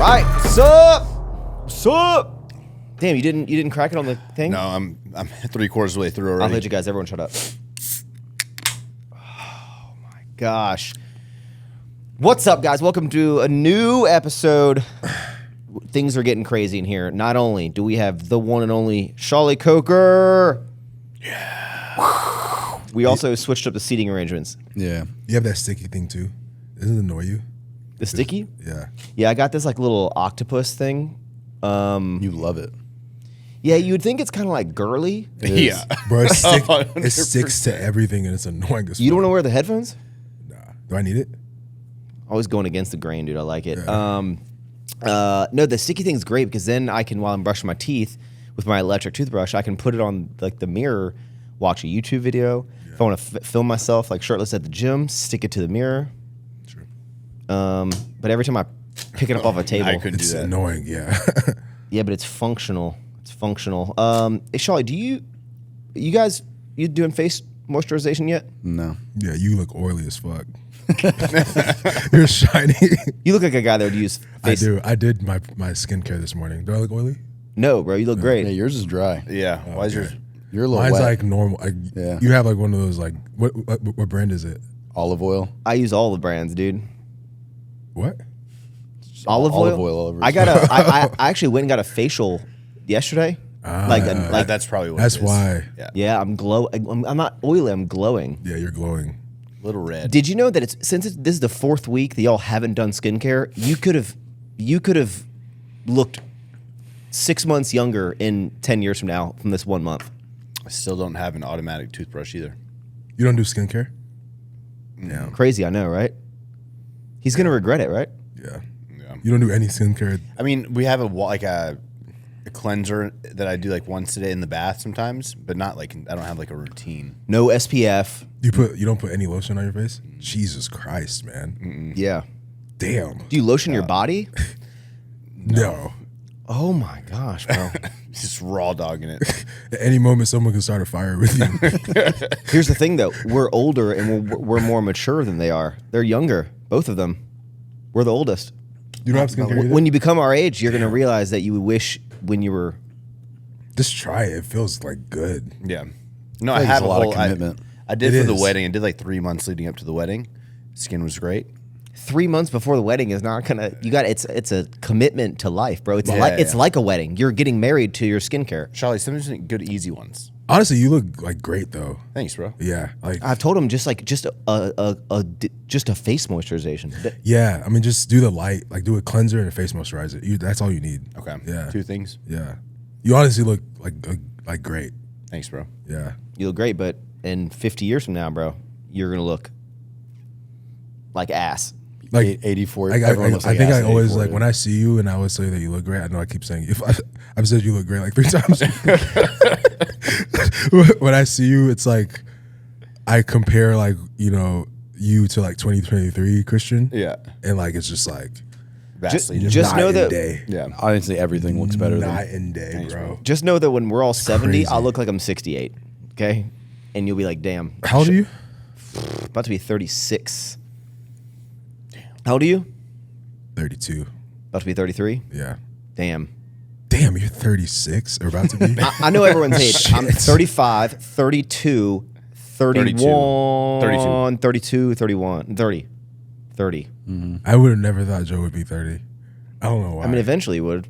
right, what's up? Damn, you didn't crack it on the thing? No, I'm 3/4 of the way through I'll already. let you guys. Everyone, shut up. Oh my gosh. What's up, guys? Welcome to a new episode. Things are getting crazy in here. Not only do we have the one and only Shawley Coker. Yeah. We also switched up the seating arrangements. Yeah. You have that sticky thing too. Doesn't it annoy you? The sticky? Yeah. Yeah, I got this like little octopus thing. You love it. Yeah, you'd think it's kind of like girly. Yeah. Bro, it sticks to everything and it's annoying as You don't fuck. want to wear the headphones? Nah. Do I need it? Always going against the grain, dude. I like it. Yeah. No, the sticky thing's great because then I can, while I'm brushing my teeth with my electric toothbrush, I can put it on like the mirror, watch a YouTube video. Yeah. If I want to film myself like shirtless at the gym, stick it to the mirror. True. But every time I pick it up off a table, I couldn't It's do that. annoying, yeah. Yeah, but it's functional. It's functional. Hey, Shawley, you guys doing face moisturization yet? No. Yeah, you look oily as fuck. You're shiny. You look like a guy that would use face. I do. I did my skincare this morning. Do I look oily? No, bro, you look great. Yeah, yours is dry. Yeah. Why is yours? You're a little Mine's wet. like normal. Yeah. You have like one of those like what brand is it? Olive oil. I use all the brands, dude. What? Olive oil all over. I got a. I actually went and got a facial yesterday. Like That's probably what That's it is. why. Yeah. yeah, I'm I'm not oily. I'm glowing. Yeah, you're glowing. Little red. Did you know that this is the fourth week that y'all haven't done skincare? You could have looked 6 months younger in 10 years from now from this 1 month. I still don't have an automatic toothbrush either. You don't do skincare? No. Crazy, I know, right? He's gonna regret it, right? Yeah. Yeah. You don't do any skincare? I mean, we have a cleanser that I do like once a day in the bath sometimes, but not like I don't have like a routine. No SPF. You don't put any lotion on your face? Jesus Christ, man. Yeah. Damn. Do you lotion your body? No. Oh my gosh, bro. Just raw dogging it. At any moment, someone can start a fire with you. Here's the thing, though. We're older and we're more mature than they are. They're younger, both of them. We're the oldest. You don't have skincare either? When you become our age, you're gonna realize that you wish when you were. Just try it. It feels like good. Yeah. No, I I think have it's a lot of commitment. I did It for the is. wedding. I did like 3 months leading up to the wedding. Skin was great. 3 months before the wedding is not gonna. It's a commitment to life, bro. It's Yeah, it's yeah. like a wedding. You're getting married to your skincare. Charlie, sometimes good easy ones. Honestly, you look like great though. Thanks, bro. Yeah. Like I've told him just a face moisturization. yeah. I mean, just do the light. Like do a cleanser and a face moisturizer. That's all you need. Okay. Yeah. 2 things. Yeah. You honestly look like great. Thanks, bro. Yeah. You look great, but in 50 years from now, bro, you're gonna look like ass. Like 84. I everyone looks like think ass I at always 84, like when I see you and I always say that you look great. I know I keep saying if I've said you look great like 3 times. When I see you, it's like I compare like you to like 2023 Christian. Yeah. And like it's just like Vastly Just different. night know and that- day. Yeah. Honestly, everything looks better than. Night and day, Thanks, bro. Just know that when we're all 70, crazy. I'll look like I'm 68. Okay, and you'll be like, damn. How old are you? About to be 36. How old are you? 32. About to be 33. Yeah. Damn. Damn, you're 36 or about to be. I know everyone's age. I'm Shit. 35, 32, 31, 32. 32, 31, 30. 30. I would have never thought Joe would be 30. I don't know why. I mean, eventually you would.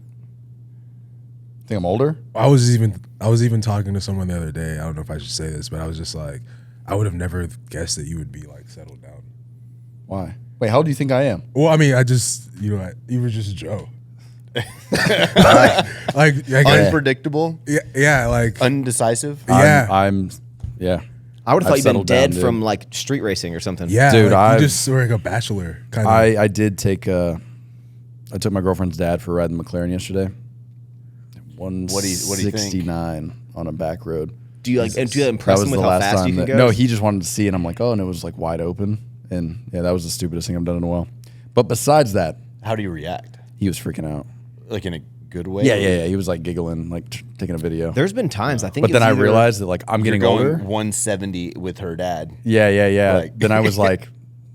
Think I'm older? I was even talking to someone the other day. I don't know if I should say this, but I was just like, I would have never guessed that you would be like settled down. Why? Wait, how old do you think I am? Well, I mean, I just you were just Joe. like Unpredictable. yeah, like Undecisive. yeah, I'm yeah. I would have thought you'd I've been settled down, dead dude. from like street racing or something. yeah, Dude, like, I've- you just were like a bachelor kind of. I did take I took my girlfriend's dad for a ride in McLaren yesterday. What do you think? 169 on a back road. Do you like? And do you impress That him was with the how last fast you time. can go? No, he just wanted to see, and I'm like, oh, and it was like wide open, and yeah, that was the stupidest thing I've done in a while. But besides that, How do you react? he was freaking out. Like in a good way? Yeah. He was like giggling, like taking a video. There's been times I think. But it then was I either- realized that like I'm You're getting going older. 170 with her dad. Yeah. Like- Then I was like,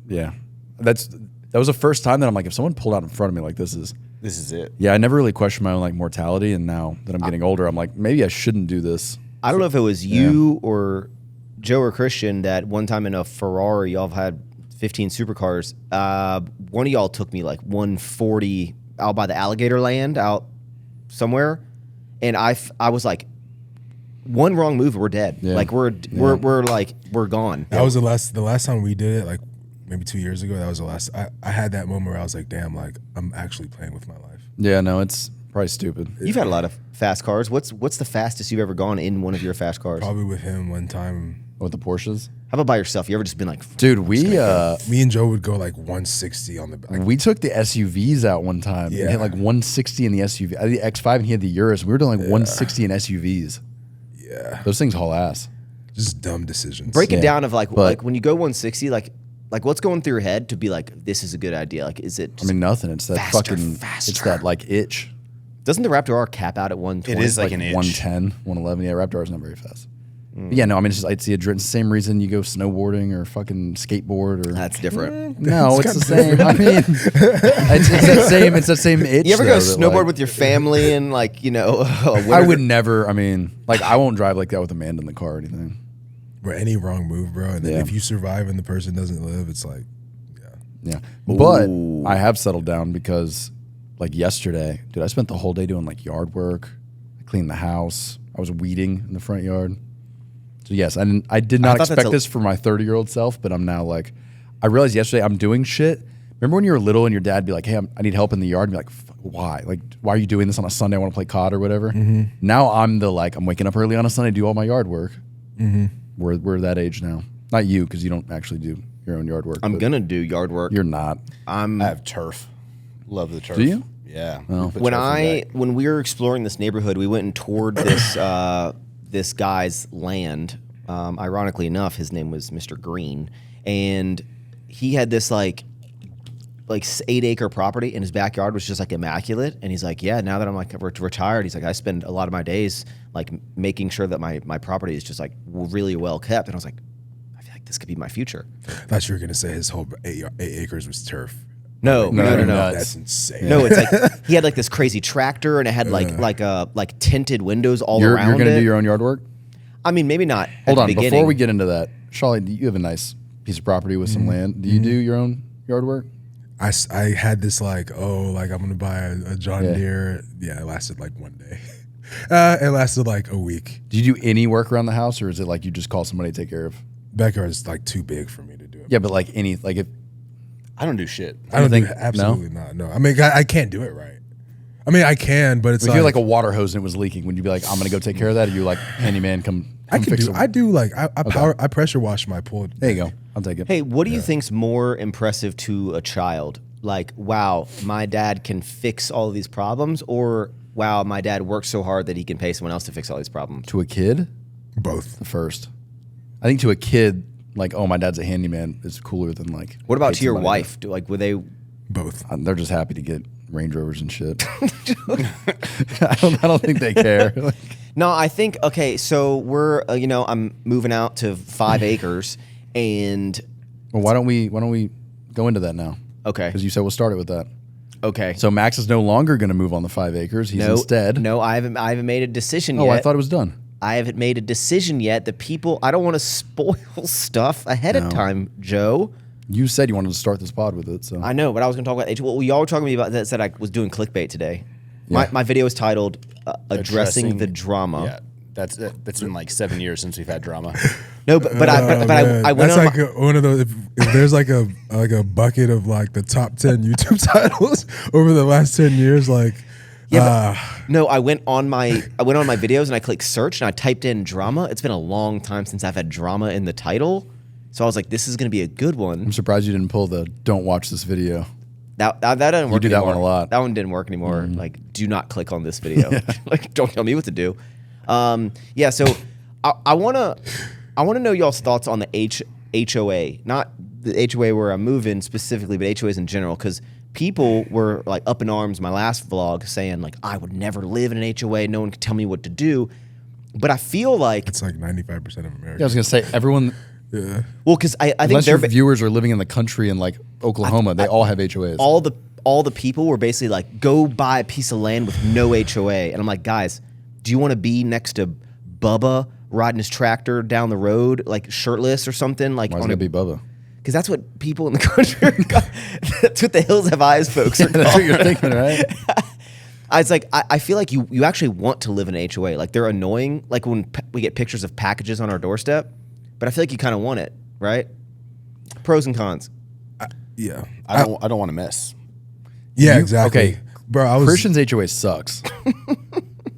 yeah, that was the first time that I'm like, if someone pulled out in front of me like this is, This is it. Yeah, I never really questioned my own like mortality, and now that I'm getting older, I'm like, maybe I shouldn't do this. I don't know if it was you or Joe or Christian that one time in a Ferrari, y'all had 15 supercars. One of y'all took me like 140 out by the alligator land out somewhere, and I was like, one wrong move, we're dead. Yeah. Like we're gone. That was the last time we did it, like maybe 2 years ago. That was the last. I had that moment where I was like, damn, like I'm actually playing with my life. Yeah, no, it's probably stupid. You've had a lot of fast cars. What's the fastest you've ever gone in one of your fast cars? Probably with him one time. With the Porsches, How about by yourself? You ever just been like, dude? We Me and Joe would go like 160 on the back. we took the SUVs out one time. Yeah. We hit like 160 in the SUV. I had the X5 and he had the Urus. We were doing like 160 in SUVs. Yeah, Those things haul ass. just dumb decisions. break it Yeah. down of like But- when you go 160, like what's going through your head to be like, this is a good idea? Like, is it? I mean, nothing. It's that Faster, fucking. faster. It's that like itch. Doesn't the Raptor R cap out at 120? It is like an itch. 110, 111. Yeah, Raptor is not very fast. But yeah, no, I mean, it's the same reason you go snowboarding or fucking skateboard or. That's different. No, it's the same. I mean, it's that same itch. You ever go though, that, snowboard like, with your family and like, you know? I would never. I mean, like I won't drive like that with Amanda in the car or anything. Bro, any wrong move, bro, and then Yeah. if you survive and the person doesn't live, it's like, Yeah, but I have settled down because, like yesterday, dude, I spent the whole day doing like yard work. I cleaned the house. I was weeding in the front yard. So yes, I did not thought that's expect this for my 30-year-old self, but I'm now like, I realized yesterday I'm doing shit. Remember when you were little and your dad would be like, "Hey, I need help in the yard," and be like, "Why? Like, why are you doing this on a Sunday? I want to play COD or whatever." Now I'm I'm waking up early on a Sunday, do all my yard work. We're that age now. Not you, because you don't actually do your own yard work. I'm but gonna do yard work. You're not. I have turf. Love the turf. Do you? Yeah. Oh. We put When turf in the back. when we were exploring this neighborhood, we went and toured this this guy's land. Ironically enough, his name was Mr. Green, and he had this like 8-acre property, and his backyard was just like immaculate. And he's like, "Yeah, now that I'm like retired, he's like, I spend a lot of my days like making sure that my property is just like really well kept." And I was like, I feel like this could be my future. I thought you were gonna say his whole 8 acres was turf. No. That's insane. No, it's like he had like this crazy tractor, and it had like tinted windows all You're around gonna it. do your own yard work? I mean, maybe not. Hold at on, the beginning. before we get into that, Shawley, you have a nice piece of property with some land. Do you do your own yard work? I had this like, I'm gonna buy a John Yeah. Deere. Yeah, it lasted like one day. It lasted like a week. Do you do any work around the house, or is it like you just call somebody to take care of? Backyard is like too big for me to do it. Yeah, but like if I don't do shit. I don't think- do absolutely not. No, I mean I can't do it right. I mean I can, but it's if you're like a water hose and it was leaking, would you be like, I'm gonna go take care of that? Or you like, handyman, come I can fix do. it? I do like I pressure wash my pool. There you go. I'll take it. Hey, what do you think's more impressive to a child? Like, wow, my dad can fix all of these problems, or wow, my dad works so hard that he can pay someone else to fix all these problems? To a kid, Both. the first. I think to a kid, like, oh, my dad's a handyman is cooler than like. What about pay to your somebody wife? Were they? Both. They're just happy to get Range Rovers and shit. I don't think they care. Like, No, I think okay. So we're I'm moving out to 5 acres, and well, why don't we go into that now? okay, Because you said we'll start it with that. okay. So Max is no longer going to move on the 5 acres. He's instead. No, I haven't made a decision Oh, yet. I thought it was done. I haven't made a decision yet. The people, I don't want to spoil stuff ahead of time, Joe. You said you wanted to start this pod with it, so I know, but I was going to talk about well, y'all were talking to me about that. Said I was doing clickbait today. Yeah. My video is titled "Addressing the Drama." Yeah. That's been like 7 years since we've had drama. No, but I went That's on. like one of those. If there's like a bucket of like the top 10 YouTube titles over the last 10 years, like. No, I went on my videos and I clicked search and I typed in drama. It's been a long time since I've had drama in the title, so I was like, this is going to be a good one. I'm surprised you didn't pull the "Don't watch this video." That doesn't work. do that anymore. one a lot. That one didn't work anymore. Like, do not click on this video. Like, don't tell me what to do. Yeah. So I wanna know y'all's thoughts on the HOA, not the HOA where I'm moving specifically, but HOAs in general, because people were like up in arms my last vlog saying like I would never live in an HOA. No one could tell me what to do. But I feel like It's like 95% of Yeah, I America. was gonna say everyone, Yeah. well, because I think unless your they're viewers are living in the country in like Oklahoma, they all have HOAs. all all the people were basically like, go buy a piece of land with no HOA. And I'm like, guys, do you want to be next to Bubba riding his tractor down the road, like shirtless or something? Like, Why is it gonna be Bubba? Because that's what people in the country that's what the Hills Have Eyes folks are That's what you're thinking, right? It's like, I feel like you actually want to live in an HOA. Like, they're annoying, like when we get pictures of packages on our doorstep, but I feel like you kind of want it, right? Pros and cons. Yeah. I don't want to miss. Yeah, exactly. Okay, Bro, Christian's HOA sucks.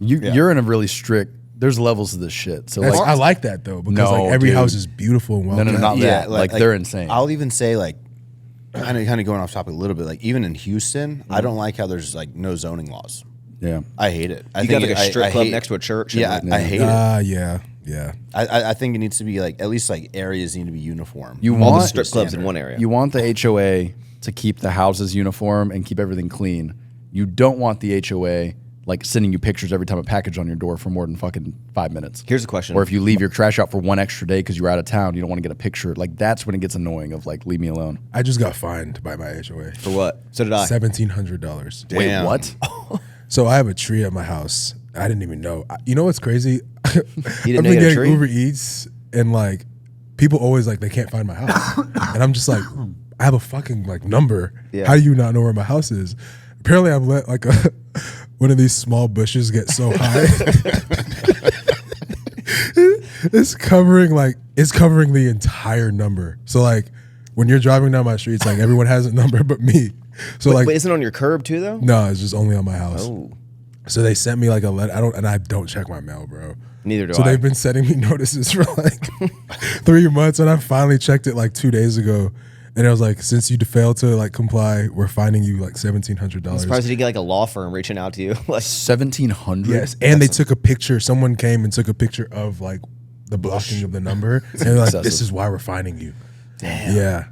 You're in a really strict. There's levels to this shit. So like, I like that though because No, like every dude. house is beautiful and well. No, kept. not that. Like, they're insane. I'll even say like, kind of going off topic a little bit. Like even in Houston, I don't like how there's like no zoning laws. yeah. I hate it. I You think got like a strip I club hate- next to a church. Yeah, and I hate it. Yeah. I think it needs to be like at least like areas need to be uniform. You all the want strip clubs in one area. You want the HOA to keep the houses uniform and keep everything clean. You don't want the HOA like sending you pictures every time a package on your door for more than fucking 5 minutes. Here's a question. Or if you leave your trash out for one extra day because you're out of town, you don't want to get a picture. Like that's when it gets annoying of like, leave me alone. I just got fined by my HOA. For what? So did I. $1,700. Wait, Damn. what? So I have a tree at my house. I didn't even know. You know what's crazy? I've didn't know been you had a getting tree? Uber Eats and like people always like they can't find my house, and I'm just like, I have a fucking like number. Yeah. How do you not know where my house is? Apparently, I've let like one of these small bushes get so high. It's covering the entire number. So like when you're driving down my street, it's like everyone has a number but me. So like Wait, isn't it on your curb too, though? no, it's just only on my house. Oh, So they sent me like a letter. I don't check my mail, bro. neither do So I. they've been sending me notices for like 3 months, and I finally checked it like 2 days ago, and I was like, since you failed to like comply, we're finding you like $1,700. I'm surprised you didn't get like a law firm reaching out to you. Like, 1,700? Yes, and they took a picture. Someone came and took a picture of like the blocking of the number, and they're like, Excessive. this is why we're finding you. Damn. Yeah.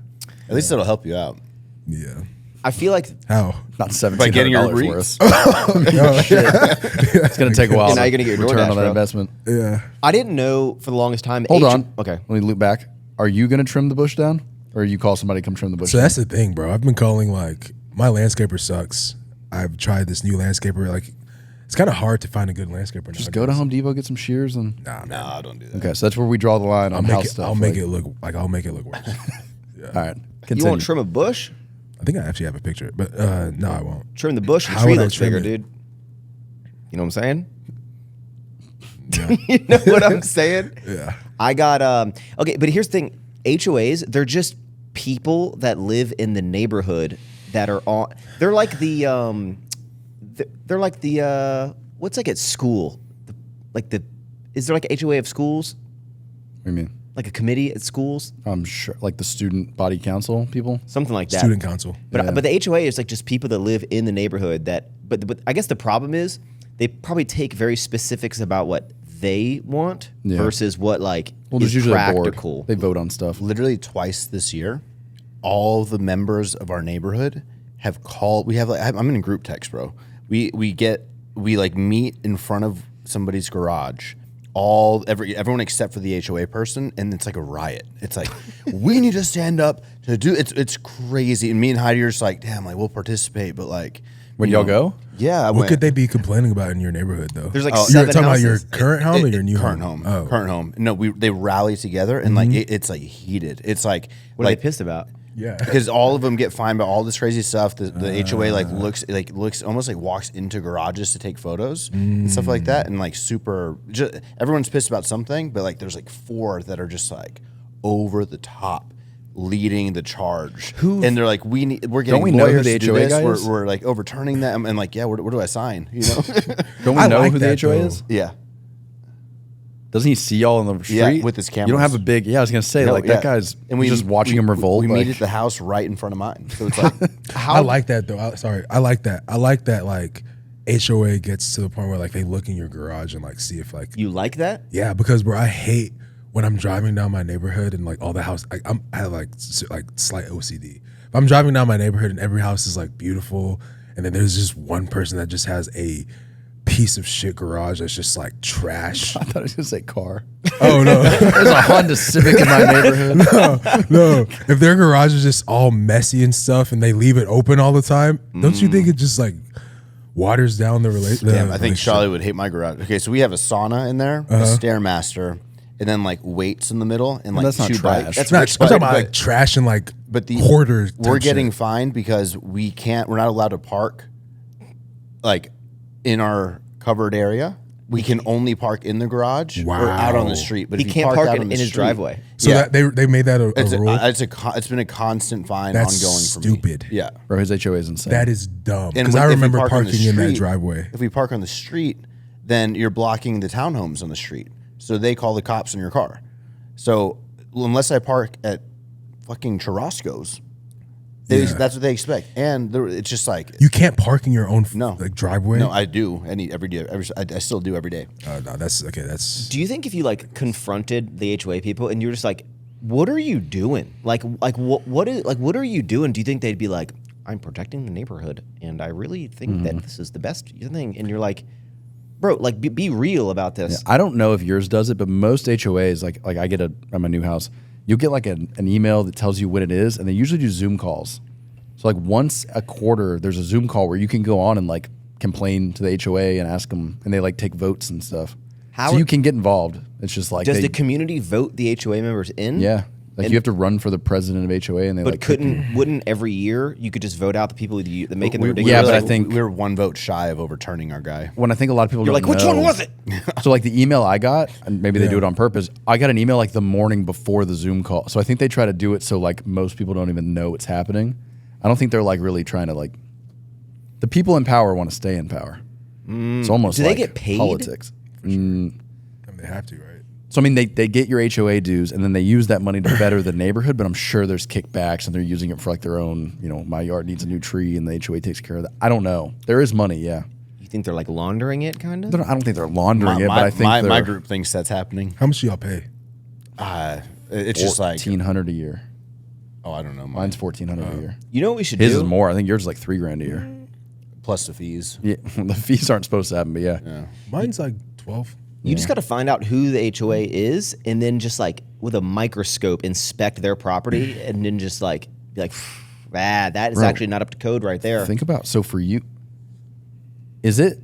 At least it'll help you out. Yeah. I feel like How? Not By getting your $1,700 Uber Eats. worth. It's going to take a while Yeah, now to you're gonna get your return DoorDash, on that bro. investment. Yeah. I didn't know for the longest time. Hold on. Okay. Let me loop back. Are you going to trim the bush down? Or you call somebody to come trim the bush So down? that's the thing, bro. I've been calling like my landscaper sucks. I've tried this new landscaper. Like it's kind of hard to find a good landscaper. Just go to Home Depot, get some shears, and Nah, man. No, don't do that. okay. So that's where we draw the line on house stuff. I'll make like- it look like I'll make it look worse. All right. You Continue. won't trim a bush? I think I actually have a picture, but no, I won't. Trim the bush, the How tree would I looks trim bigger, it? dude. You know what I'm saying? You know what I'm saying? Yeah. I got okay, but here's the thing. HOAs, they're just people that live in the neighborhood that are on they're like the what's like at school? Is there like a HOA of schools? What do you mean? Like a committee at schools? I'm sure, like the student body council people. Something like that. Student council. But Yeah. but the HOA is like just people that live in the neighborhood that. But I guess the problem is they probably take very specifics about what they want Yeah. versus what like Well, is there's usually a board. practical. They vote on stuff. Literally twice this year, all the members of our neighborhood have called. We have like I'm in a group text, bro. We like meet in front of somebody's garage. Everyone except for the HOA person, and it's like a riot. It's like we need to stand up to do. It's crazy. And me and Heidi are just like, damn, like we'll participate, but like When you y'all know, go? Yeah, What could they be complaining about in your neighborhood though? There's like You're 7 talking houses. about your current home or your new current home? home? Oh. Current home. No, they rally together and like it's like heated. It's like What are like they pissed about? Yeah. because all of them get fined by all this crazy stuff. The HOA looks almost like walks into garages to take photos and stuff like that, and like super. Everyone's pissed about something, but like there's like 4 that are just like over the top, leading the charge. And they're like, we're getting we know who lawyers the to do HOA this. guy is? We're like overturning them, and like, yeah, where do I sign? You know? Don't we I know like who the that, HOA though. is? Yeah. Doesn't he see y'all on the street? Yeah, with his You don't cameras. have a big. Yeah, I was gonna say No, like yeah. that guy's. And we just watching him revolt. We like, meet at the house right in front of mine. So it's like, I like that though. I like that. I like that like HOA gets to the point where like they look in your garage and like see if like You like that? yeah, because bro, I hate when I'm driving down my neighborhood and like all the house I have like slight OCD. If I'm driving down my neighborhood and every house is like beautiful and then there's just one person that just has a piece of shit garage that's just like trash. I thought I was gonna say car. Oh no. There's a Honda Civic in my neighborhood. No, if their garage is just all messy and stuff, and they leave it open all the time, don't you think it just like waters down the relationship? Damn, I think Shawley would hate my garage. Okay, so we have a sauna in there, a Stairmaster, and then like weights in the middle, and like that's not two trash. bikes. That's not. I'm talking about like trash and like hoarder. We're type getting shit. fined because we're not allowed to park like in our covered area. We can only park in the garage or out on the street. But He if you can't park out in on the his street- driveway. So Yeah. that they made that a It's rule. it's been a constant fine That's ongoing for stupid. me. Yeah. Bro, his HOA is insane. That is dumb. And Because if I we remember park on the parking in that street- driveway. If we park on the street, then you're blocking the townhomes on the street. So they call the cops on your car. So unless I park at fucking Churrasco's, that's what they expect. And it's just like You can't park in your own No. like driveway. no, I do every day. I still do every day. No, that's okay. That's Do you think if you like confronted the HOA people and you're just like, what are you doing? Like what are you doing? Do you think they'd be like, I'm protecting the neighborhood and I really think that this is the best thing? And you're like, bro, like be real about this. I don't know if yours does it, but most HOAs, like I get at my new house, you'll get like an email that tells you when it is, and they usually do Zoom calls. So like once a quarter, there's a Zoom call where you can go on and like complain to the HOA and ask them, and they like take votes and stuff. So you can get involved. It's just like Does the community vote the HOA members in? yeah, like you have to run for the president of HOA, and they But like wouldn't every year you could just vote out the people that making the We- ridiculous? Yeah, but I like, think- we're one vote shy of overturning our guy. when I think a lot of people you're don't like, which know- one was it? So like the email I got, and maybe they do it on purpose. I got an email like the morning before the Zoom call. So I think they try to do it so like most people don't even know it's happening. I don't think they're like really trying to like. The people in power want to stay in power. It's almost Do they like get paid? politics. I mean, they have to, right? So I mean, they get your HOA dues, and then they use that money to better the neighborhood. But I'm sure there's kickbacks, and they're using it for like their own. You know, my yard needs a new tree, and the HOA takes care of that. I don't know. There is money, yeah. You think they're like laundering it, kind of? I don't think they're laundering it, but I think my they're group thinks that's happening. How much do y'all pay? It's just like $1,400 a year. I don't know. Mine's $1,400 a year. You know what we should His do? is more. I think yours is like $3,000 a year. plus the fees. Yeah, the fees aren't supposed to happen, but yeah. Mine's like 12. You just got to find out who the HOA is, and then just like with a microscope inspect their property, and then just like be like, that is Bro, actually not up to code right there. Think about so for you, is it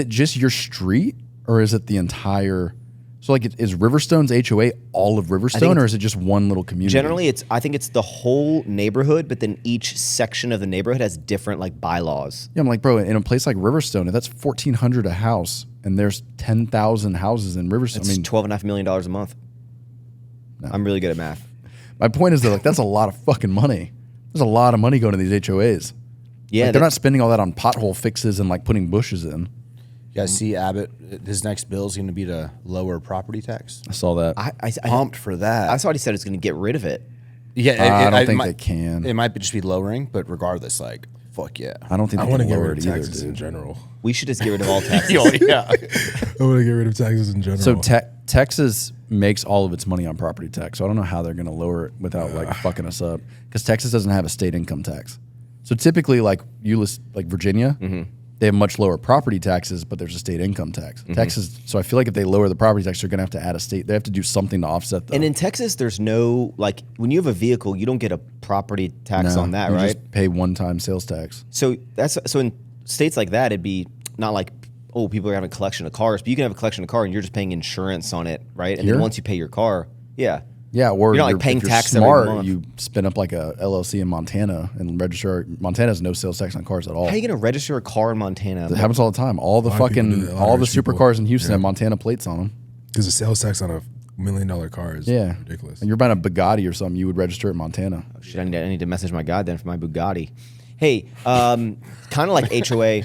just your street, or is it the entire? So like, is Riverstone's HOA all of Riverstone, or is it just one little community? Generally, I think it's the whole neighborhood, but then each section of the neighborhood has different like bylaws. Yeah, I'm like, bro, in a place like Riverstone, if that's $1,400 a house, and there's 10,000 houses in Riverstone. It's I mean, $12.5 million a month. I'm really good at math. my point is that like that's a lot of fucking money. There's a lot of money going to these HOAs. Yeah, Like, they're not spending all that on pothole fixes and like putting bushes in. You guys see Abbott, his next bill is going to be to lower property tax. I saw that. I Pumped for that. I saw he said it's going to get rid of it. Yeah, I don't think might, they can. It might just be lowering, but regardless, like, fuck yeah. I don't think I they want to can get lower rid of it either, taxes in dude. general. We should just get rid of all taxes. yeah. I want to get rid of taxes in general. So Texas makes all of its money on property tax. So I don't know how they're going to lower it without like fucking us up. Because Texas doesn't have a state income tax. So typically, like you list like Virginia, they have much lower property taxes, but there's a state income tax. Texas. So I feel like if they lower the property tax, they're going to have to add a state. They have to do something to offset that. And in Texas, there's no like when you have a vehicle, you don't get a property tax on that, you right? Just pay one-time sales tax. So in states like that, it'd be not like people are having a collection of cars, but you can have a collection of cars and you're just paying insurance on it, right? And Here? then once you pay your car, yeah. Yeah, or You're not, like, paying if you're tax every smart, month. you spin up like a LLC in Montana and register. Montana has no sales tax on cars at all. How are you gonna register a car in Montana? It happens all the time. All the lot of people do fucking that. A lot of all the rich people. supercars in Houston have Montana plates on them. Because the sales tax on a $1 million car is Yeah, ridiculous. And you're buying a Bugatti or something, you would register it in Montana. Shit, I need to message my guy then for my Bugatti. Hey, kind of like HOA,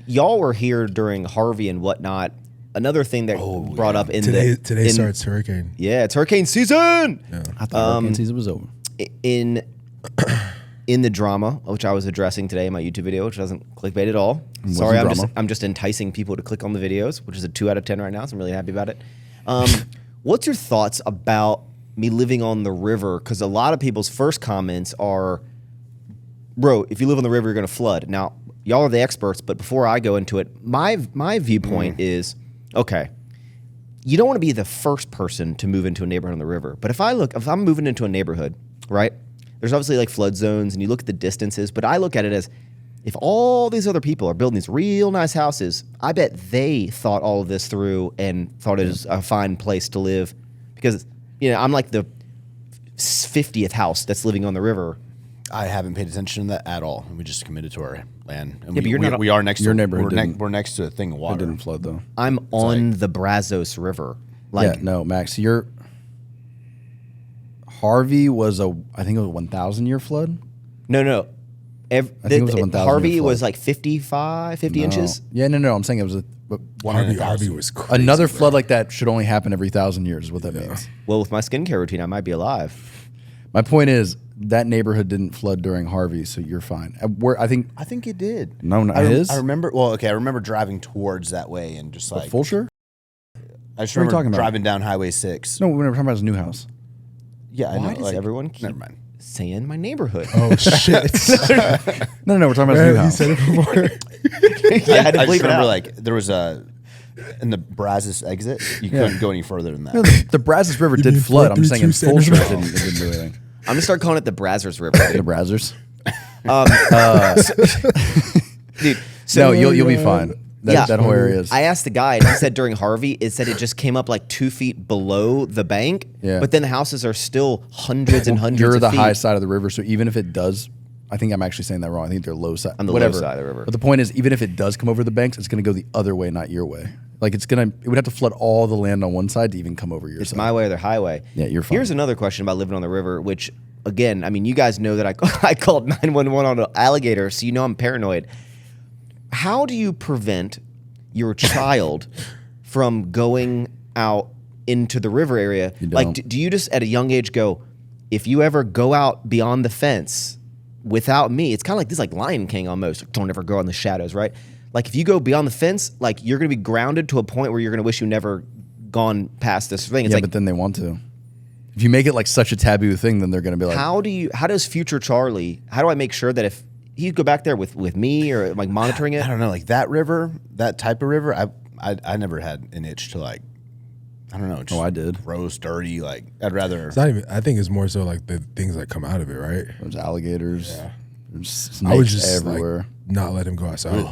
y'all were here during Harvey and whatnot. Another thing that brought up in Today starts hurricane. Yeah, it's hurricane season. I thought hurricane season was over. In the drama, which I was addressing today in my YouTube video, which doesn't clickbait at all. wasn't Sorry, drama. I'm just enticing people to click on the videos, which is a 2 out of 10 right now. So I'm really happy about it. What's your thoughts about me living on the river? Because a lot of people's first comments are bro, if you live on the river, you're going to flood. Now, y'all are the experts, but before I go into it, my viewpoint is, okay, you don't want to be the first person to move into a neighborhood on the river. But if I'm moving into a neighborhood, right, there's obviously like flood zones and you look at the distances, but I look at it as if all these other people are building these real nice houses, I bet they thought all of this through and thought it was a fine place to live because, I'm like the 50th house that's living on the river. I haven't paid attention to that at all. We just committed to our land. And Yeah, but we are next your to neighborhood. we're next to a thing of It water. didn't flood though. I'm on the Brazos River. Like, Yeah, no, Max, Harvey was I think it was a 1,000 year flood. no. I think it was a 1,000 Harvey year was flood. like 50 No. inches. Yeah, no. I'm saying it was Harvey was crazy. another bro. flood like that should only happen every 1,000 years. Is what that means. Well, with my skincare routine, I might be alive. My point is that neighborhood didn't flood during Harvey, so you're fine. I think it did. No, not I his. I remember. Well, okay. I remember driving towards that way and just like Fulshire? I just What are you remember talking about? driving down Highway 6. No, we were talking about his new house. Yeah, I Why know. does Like, everyone keep never mind. saying my neighborhood? Oh shit! No, we're talking about his new Man, he house. said it before. Yeah, I had to I bleep just it remember out. like there was in the Brazos exit. You couldn't go any further than that. No, the Brazos River You did mean flood. I'm just saying in 432 Fulshire Sanders it didn't do anything. I'm gonna start calling it the Brazos River, The Brazzers. dude. No, you'll be fine. That whole area is. I asked the guy, and he said during Harvey, it said it just came up like 2 feet below the bank. Yeah. But then the houses are still hundreds and hundreds. You're of the feet. high side of the river, so even if it does, I think I'm actually saying that wrong. I think they're low side. I'm the low whatever. side of the river. But the point is, even if it does come over the banks, it's going to go the other way, not your way. Like it would have to flood all the land on one side to even come over your It's side. my way or the highway. Yeah, you're fine. Here's another question about living on the river, which, again, I mean, you guys know that I called 911 on an alligator, so you know I'm paranoid. How do you prevent your child from going out into the river area? You Like, don't. do you just at a young age go, if you ever go out beyond the fence without me, it's kind of like this, like Lion King almost. Don't ever go in the shadows, right? Like if you go beyond the fence, like you're gonna be grounded to a point where you're gonna wish you never gone past this thing. It's Yeah, like, but then they want to. If you make it like such a taboo thing, then they're going to be like, how does future Charlie? How do I make sure that if he go back there with me or like monitoring it? I don't know, like that river, that type of river. I never had an itch to like, I don't know. Just I did. Gross, dirty. Like I'd rather. It's not even. I think it's more so like the things that come out of it, right? There's alligators. There's snakes I would just everywhere. like not let him go outside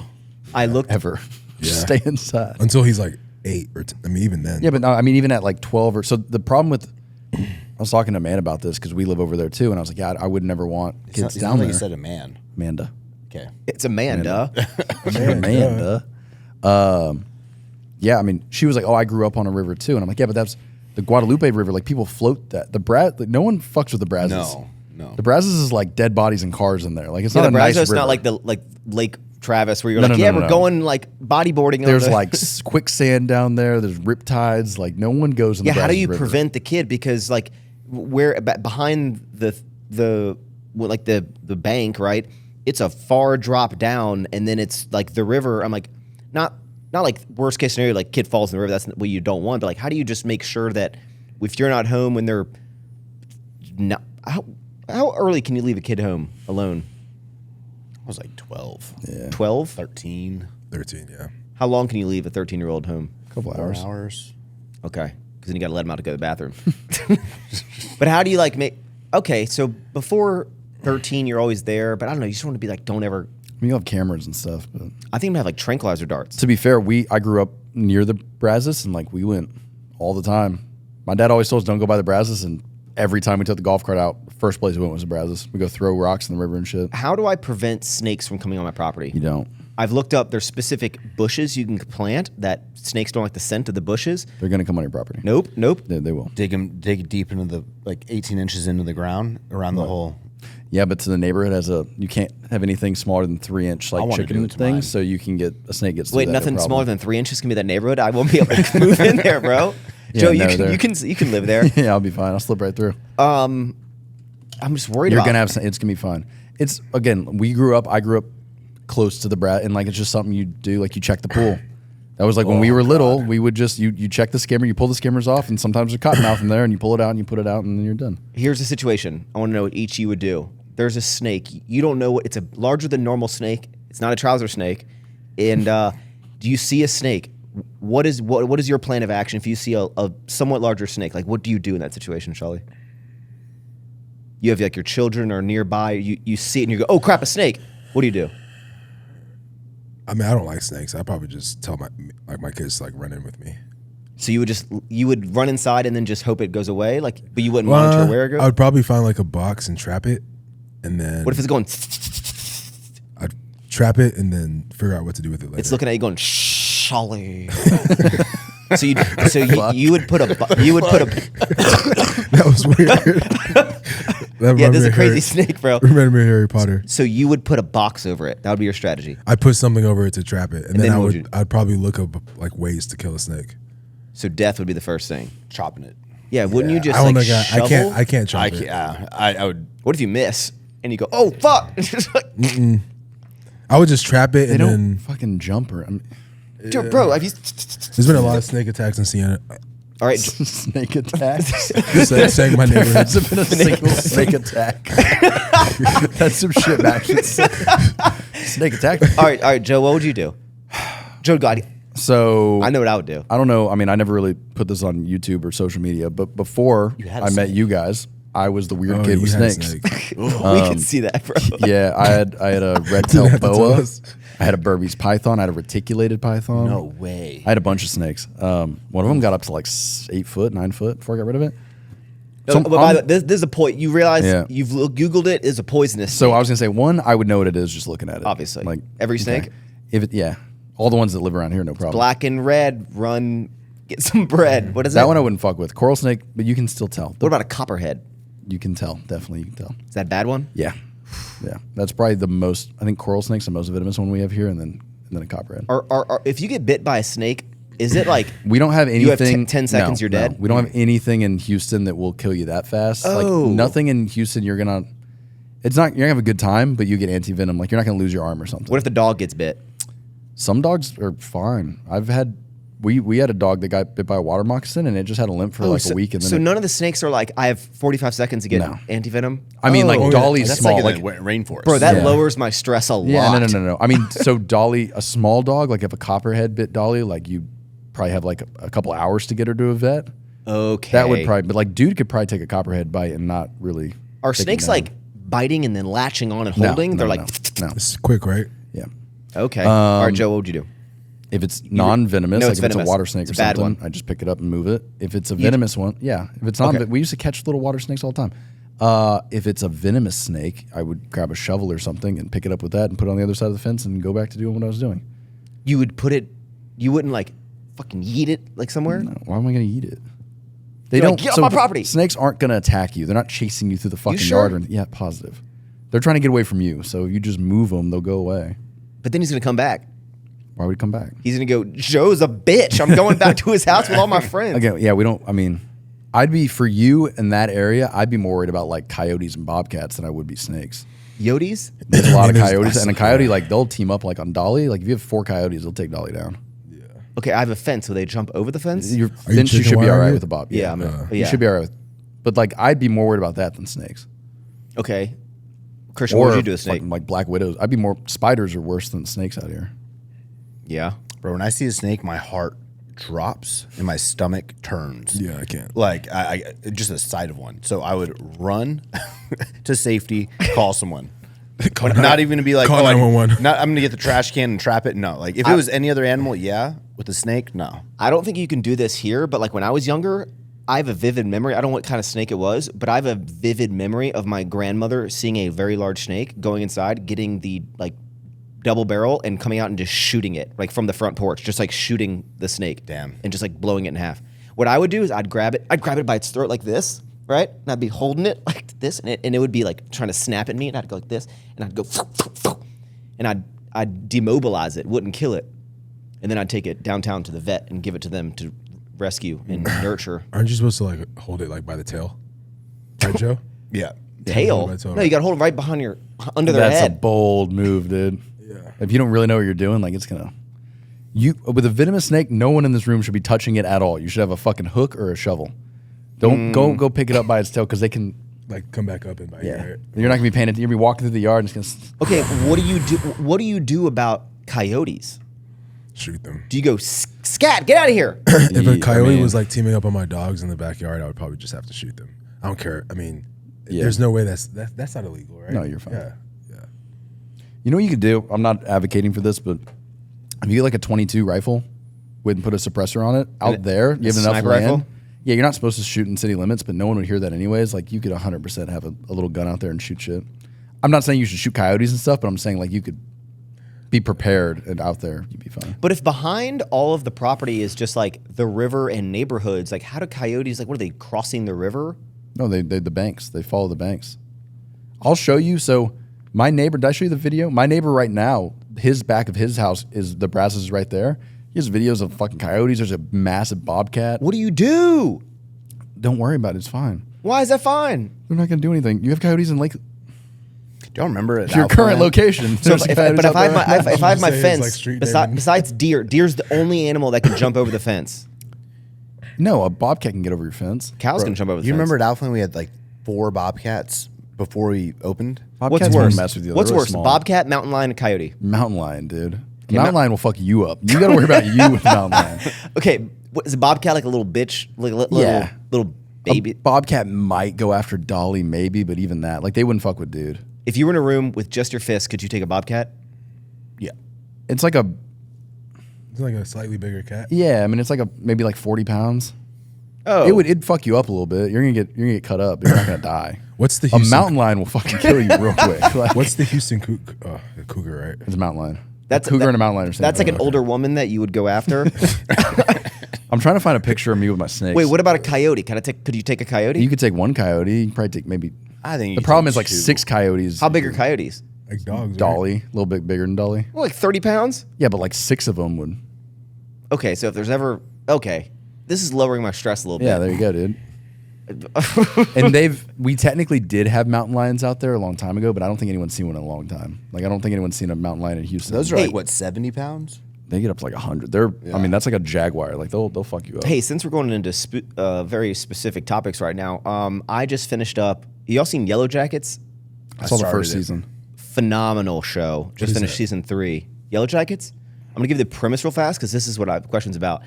I looked. Ever. Yeah. Stay inside. until he's like 8 or. I mean, even then. Yeah, but no, I mean, even at like 12 or so, the problem with, I was talking to a man about this because we live over there too, and I was like, yeah, I would never want kids It down sounds there. like you said a man. Amanda. Okay. It's Amanda. Amanda. Yeah, I mean, she was like, oh, I grew up on a river too. And I'm like, yeah, but that's the Guadalupe River. Like, people float that. Like, no one fucks with the Brazos. No. The Brazos is like dead bodies and cars in there. Like, it's Yeah, not the a nice Brazos, river. not like the Lake Travis where you're No, like, no, yeah, no, we're no. going like bodyboarding. There's on the like quicksand down there. There's riptides. Like, no one goes in the yeah. How do Brazos you River. prevent the kid? Because like where behind the bank, right? It's a far drop down, and then it's like the river. I'm like, not like worst case scenario, like kid falls in the river. That's what you don't want. But like, how do you just make sure that if you're not home when they're not, how early can you leave a kid home alone? I was like 12. Yeah. 12? 13. 13. Yeah. How long can you leave a 13-year-old home? A couple 4 hours. hours. Okay, because then you got to let him out to go to the bathroom. But how do you like make? Okay, so before 13, you're always there, but I don't know. You just want to be like, don't ever. I mean, you have cameras and stuff, but I think I'm gonna have like tranquilizer darts. to be fair, I grew up near the Brazos, and like we went all the time. My dad always told us don't go by the Brazos, and every time we took the golf cart out, first place we went was the Brazos. We go throw rocks in the river and shit. How do I prevent snakes from coming on my property? You don't. I've looked up. There's specific bushes you can plant that snakes don't like the scent of the bushes. They're gonna come on your property. Nope. They will. Dig deep into the like 18 inches into the ground around the whole. Yeah, but to the neighborhood you can't have anything smaller than 3-inch I like wanna do chicken it to mine. things, so you can get a snake gets through Wait, that, no nothing problem. smaller than 3 inches can be that neighborhood. I won't be able to move in there, bro. Yeah, Joe, no, you can live there. Yeah, I'll be fine. I'll slip right through. I'm just worried You're about. gonna have. It's gonna be fine. It's again. I grew up close to the brat, and like it's just something you do. Like you check the pool. That was like when we were little. We would just you check the skimmer, you pull the skimmers off, and sometimes there's cottonmouth in there, and you pull it out and you put it out, and then you're done. Here's the situation. I want to know what each of you would do. there's a snake. You don't know it's a larger than normal snake. It's not a trouser snake. And do you see a snake? What is your plan of action if you see a somewhat larger snake? Like, what do you do in that situation, Shawley? You have like your children are nearby. You see it and you go, oh crap, a snake. What do you do? I mean, I don't like snakes. I probably just tell my kids to like run in with me. So you would run inside and then just hope it goes away, like, but you wouldn't monitor where it goes. I would probably find like a box and trap it, and then What if it's going? I'd trap it and then figure out what to do with it later. It's looking at you going, Shawley. So you would put a That was weird. yeah. There's a crazy snake, bro. Remember Harry Potter? So you would put a box over it. That would be your strategy. I put something over it to trap it, and then then I'd probably look up like ways to kill a snake. So death would be the first thing. Chopping it. Yeah, wouldn't you just I don't like know, shovel? I can't chop it. I would. What if you miss and you go, oh fuck? Just like, I would just trap it They and don't then. fucking jump or Dude, bro, have you? There's been a lot of snake attacks in Siena. All right, snake attacks. Just saying my There neighborhood. hasn't been a single snake attack. That's some shit Max should say. Snake attack. all right, Joe. What would you do? Joe, God, So I know what I would do. I don't know. I mean, I never really put this on YouTube or social media, but before had a I met snake. you guys, I was the weird Oh, kid you with had snakes. snake. We can see that, bro. Yeah, I had a Didn't red-tailed have to tell boa. us. I had a Burmese python. I had a reticulated python. No way. I had a bunch of snakes. One of them got up to like 8 foot, 9 foot before I got rid of it. But by the way, this is a point. You realize Yeah. you've Googled it. Is a poisonous. So snake, I was gonna say one, I would know what it is just looking at it. Obviously. like Every snake? If it, yeah, all the ones that live around here, no problem. black and red. Run, get some bread. What is That it? one I wouldn't fuck with. Coral snake, but you can still tell. What about a copperhead? You can tell, definitely you can tell. Is that a bad one? Yeah, yeah. That's probably the most. I think coral snake's the most venomous one we have here, and then a copperhead. Or if you get bit by a snake, is it like We don't have anything. You have 10 seconds, you're dead? We don't have anything in Houston that will kill you that fast. Oh. Like nothing in Houston. You're gonna have a good time, but you get anti venom. Like you're not gonna lose your arm or something. what if the dog gets bit? Some dogs are fine. We had a dog that got bit by a water moccasin, and it just had a limp for like so, a week. And then so none of the snakes are like I have 45 seconds to get No. anti-venom. I mean, like Oh, yeah. Dolly's That's small. like Like, in the rainforest. Bro, that Yeah. lowers my stress a lot. yeah, no. I mean, so Dolly, a small dog, like if a copperhead bit Dolly, like you probably have like a couple hours to get her to a vet. Okay. That would probably, but like dude could probably take a copperhead bite and not really. Are take it snakes down. like biting and then latching on and No, holding? no, They're no, like, no. It's quick, right? Yeah. okay. All right, Joe, what would you do? If it's non-venomous, No, like it's if it's venomous. a water snake It's or a bad something, one. I just pick it up and move it. If it's a venomous one, yeah. If it's not, Okay. we used to catch little water snakes all the time. If it's a venomous snake, I would grab a shovel or something and pick it up with that and put it on the other side of the fence and go back to doing what I was doing. You would put it. You wouldn't like fucking yeet it like somewhere. No, why am I going to eat it? They You're don't. like, "Get off my property." Snakes aren't going to attack you. They're not chasing you through the fucking sure? yard. Or anything. Yeah, positive. They're trying to get away from you. So if you just move them, they'll go away. But then he's gonna come back. Why would he come back? He's gonna go. Joe's a bitch. I'm going back to his house with all my friends. Again, yeah, we don't. I mean, I'd be for you in that area. I'd be more worried about like coyotes and bobcats than I would be snakes. Yotes. There's a lot of There's- coyotes, and a coyote like they'll team up like on Dolly. Like if you have 4 coyotes, they'll take Dolly down. Okay, I have a fence. Will they jump over the fence? Then you you chicken should be wire all right you? with a bob. Yeah, I'm you should be all right with. But like I'd be more worried about that than snakes. Okay. Christian, what would you do with a snake? fucking, like black widows. I'd be more. Spiders are worse than snakes out here. Yeah. Bro, when I see a snake, my heart drops and my stomach turns. Yeah, I can't. Like I just the sight of one. So I would run to safety, call someone. Not even to be like, Call 911. I'm gonna get the trash can and trap it. No, like if it was any other animal, yeah. With a snake, no. I don't think you can do this here, but like when I was younger, I have a vivid memory. I don't know what kind of snake it was, but I have a vivid memory of my grandmother seeing a very large snake, going inside, getting the like double barrel and coming out and just shooting it like from the front porch, just like shooting the snake. Damn. And just like blowing it in half. What I would do is I'd grab it by its throat like this, right? And I'd be holding it like this, and it would be like trying to snap at me, and I'd go like this, and I'd go, and I'd demobilize it, wouldn't kill it. And then I'd take it downtown to the vet and give it to them to rescue and nurture. Aren't you supposed to like hold it like by the tail? Right, Joe? Yeah. Tail? by the tail, No, you got to hold it right behind under their That's a head. bold move, dude. Yeah. If you don't really know what you're doing, like it's gonna. You with a venomous snake, no one in this room should be touching it at all. You should have a fucking hook or a shovel. Don't go pick it up by its tail because they can. like come back up in my ear. You're not gonna be paying attention. You're gonna be walking through the yard and it's gonna. Okay, what do you do? What do you do about coyotes? Shoot them. Do you go scat? Get out of here! If a coyote was like teaming up on my dogs in the backyard, I would probably just have to shoot them. I don't care. I mean, there's no way that's not illegal, right? No, you're fine. Yeah. You know what you could do? I'm not advocating for this, but if you get like a 22 rifle and put a suppressor on it out there, you have enough sniper land. rifle? Yeah, you're not supposed to shoot in city limits, but no one would hear that anyways. Like you could 100% have a little gun out there and shoot shit. I'm not saying you should shoot coyotes and stuff, but I'm saying like you could be prepared and out there, you'd be fine. But if behind all of the property is just like the river and neighborhoods, like how do coyotes, like what are they, crossing the river? No, they the banks. They follow the banks. I'll show you. So my neighbor, did I show you the video? My neighbor right now, his back of his house is the Brazos is right there. He has videos of fucking coyotes. There's a massive bobcat. What do you do? Don't worry about it. It's fine. Why is that fine? They're not going to do anything. You have coyotes in Lake. Don't remember it. Your current location. So if I have my Say it's fence, like street besides deer's the only animal that can jump over the fence. No, a bobcat can get over your fence. Cows can jump over the You fence. remember at Alphaland we had like 4 bobcats before we opened? What's Bobcats won't worse? mess with you. What's They're really worse, small. bobcat, mountain lion, and coyote? Mountain lion, dude. Mountain lion will fuck you up. You got to worry about you with mountain lion. Okay, is a bobcat like a little bitch, like a little baby? A bobcat might go after Dolly, maybe, but even that, like they wouldn't fuck with dude. If you were in a room with just your fist, could you take a bobcat? Yeah, it's like a It's like a slightly bigger cat. yeah. I mean, it's like maybe like 40 pounds. Oh, It'd fuck you up a little bit. You're gonna get cut up. You're not gonna die. What's the A Houston? mountain lion will fucking kill you real quick. Like, What's the Houston cougar? Right. it's a mountain lion. That's a cougar and a mountain lion are same That's like thing. an older woman that you would go after. I'm trying to find a picture of me with my snakes. Wait, what about a coyote? Could you take a coyote? You could take one coyote. You can probably take maybe. I think The problem is like 6 coyotes. How big are coyotes? Like dogs. Right? Dolly, a little bit bigger than Dolly. Well, like 30 pounds. Yeah, but like 6 of them would. Okay, so if there's ever this is lowering my stress a little Yeah, bit. there you go, dude. And we technically did have mountain lions out there a long time ago, but I don't think anyone's seen one in a long time. Like I don't think anyone's seen a mountain lion in Houston. Those are Hey. like what, 70 pounds? They get up to like 100. They're I mean that's like a jaguar. Like they'll fuck you up. Hey, since we're going into very specific topics right now, I just finished up. Y'all seen Yellow Jackets? I saw the started first it. season. Phenomenal show. Just is finished that? season 3. Yellow Jackets. I'm gonna give you the premise real fast because this is what I have questions about.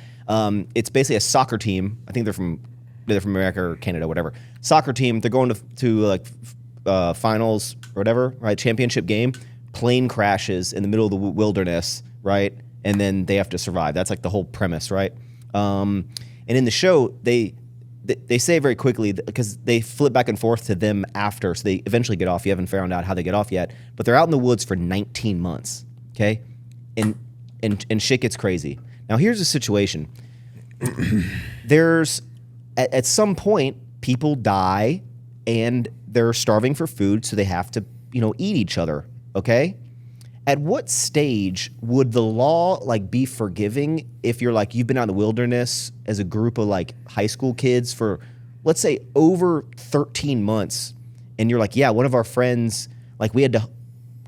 It's basically a soccer team. I think they're from America or Canada, whatever. Soccer team. They're going to like finals or whatever, right? Championship game. Plane crashes in the middle of the wilderness, right? And then they have to survive. That's like the whole premise, right? And in the show, they say very quickly because they flip back and forth to them after, so they eventually get off. You haven't found out how they get off yet, but they're out in the woods for 19 months. Okay, and shit gets crazy. Now here's the situation. There's at some point people die and they're starving for food, so they have to eat each other. Okay. At what stage would the law like be forgiving if you're like you've been out in the wilderness as a group of like high school kids for let's say over 13 months and you're like, yeah, one of our friends, like we had to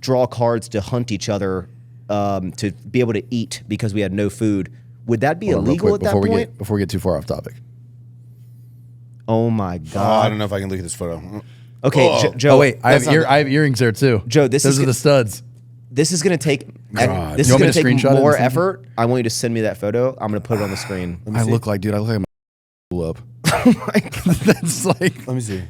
draw cards to hunt each other to be able to eat because we had no food. Would that be Hold on, real illegal quick, at that point? Before we get too far off topic. Oh my I God. don't know if I can look at this photo. Okay, Oh. Joe. Oh wait, I that's have, not- I have earrings there too. Joe, this Those is are the studs. This is going to take God. this You is want me going to to take screenshot it more and send it? effort. I want you to send me that photo. I'm going to put it on the screen. I look like I'm up. That's like Let me see.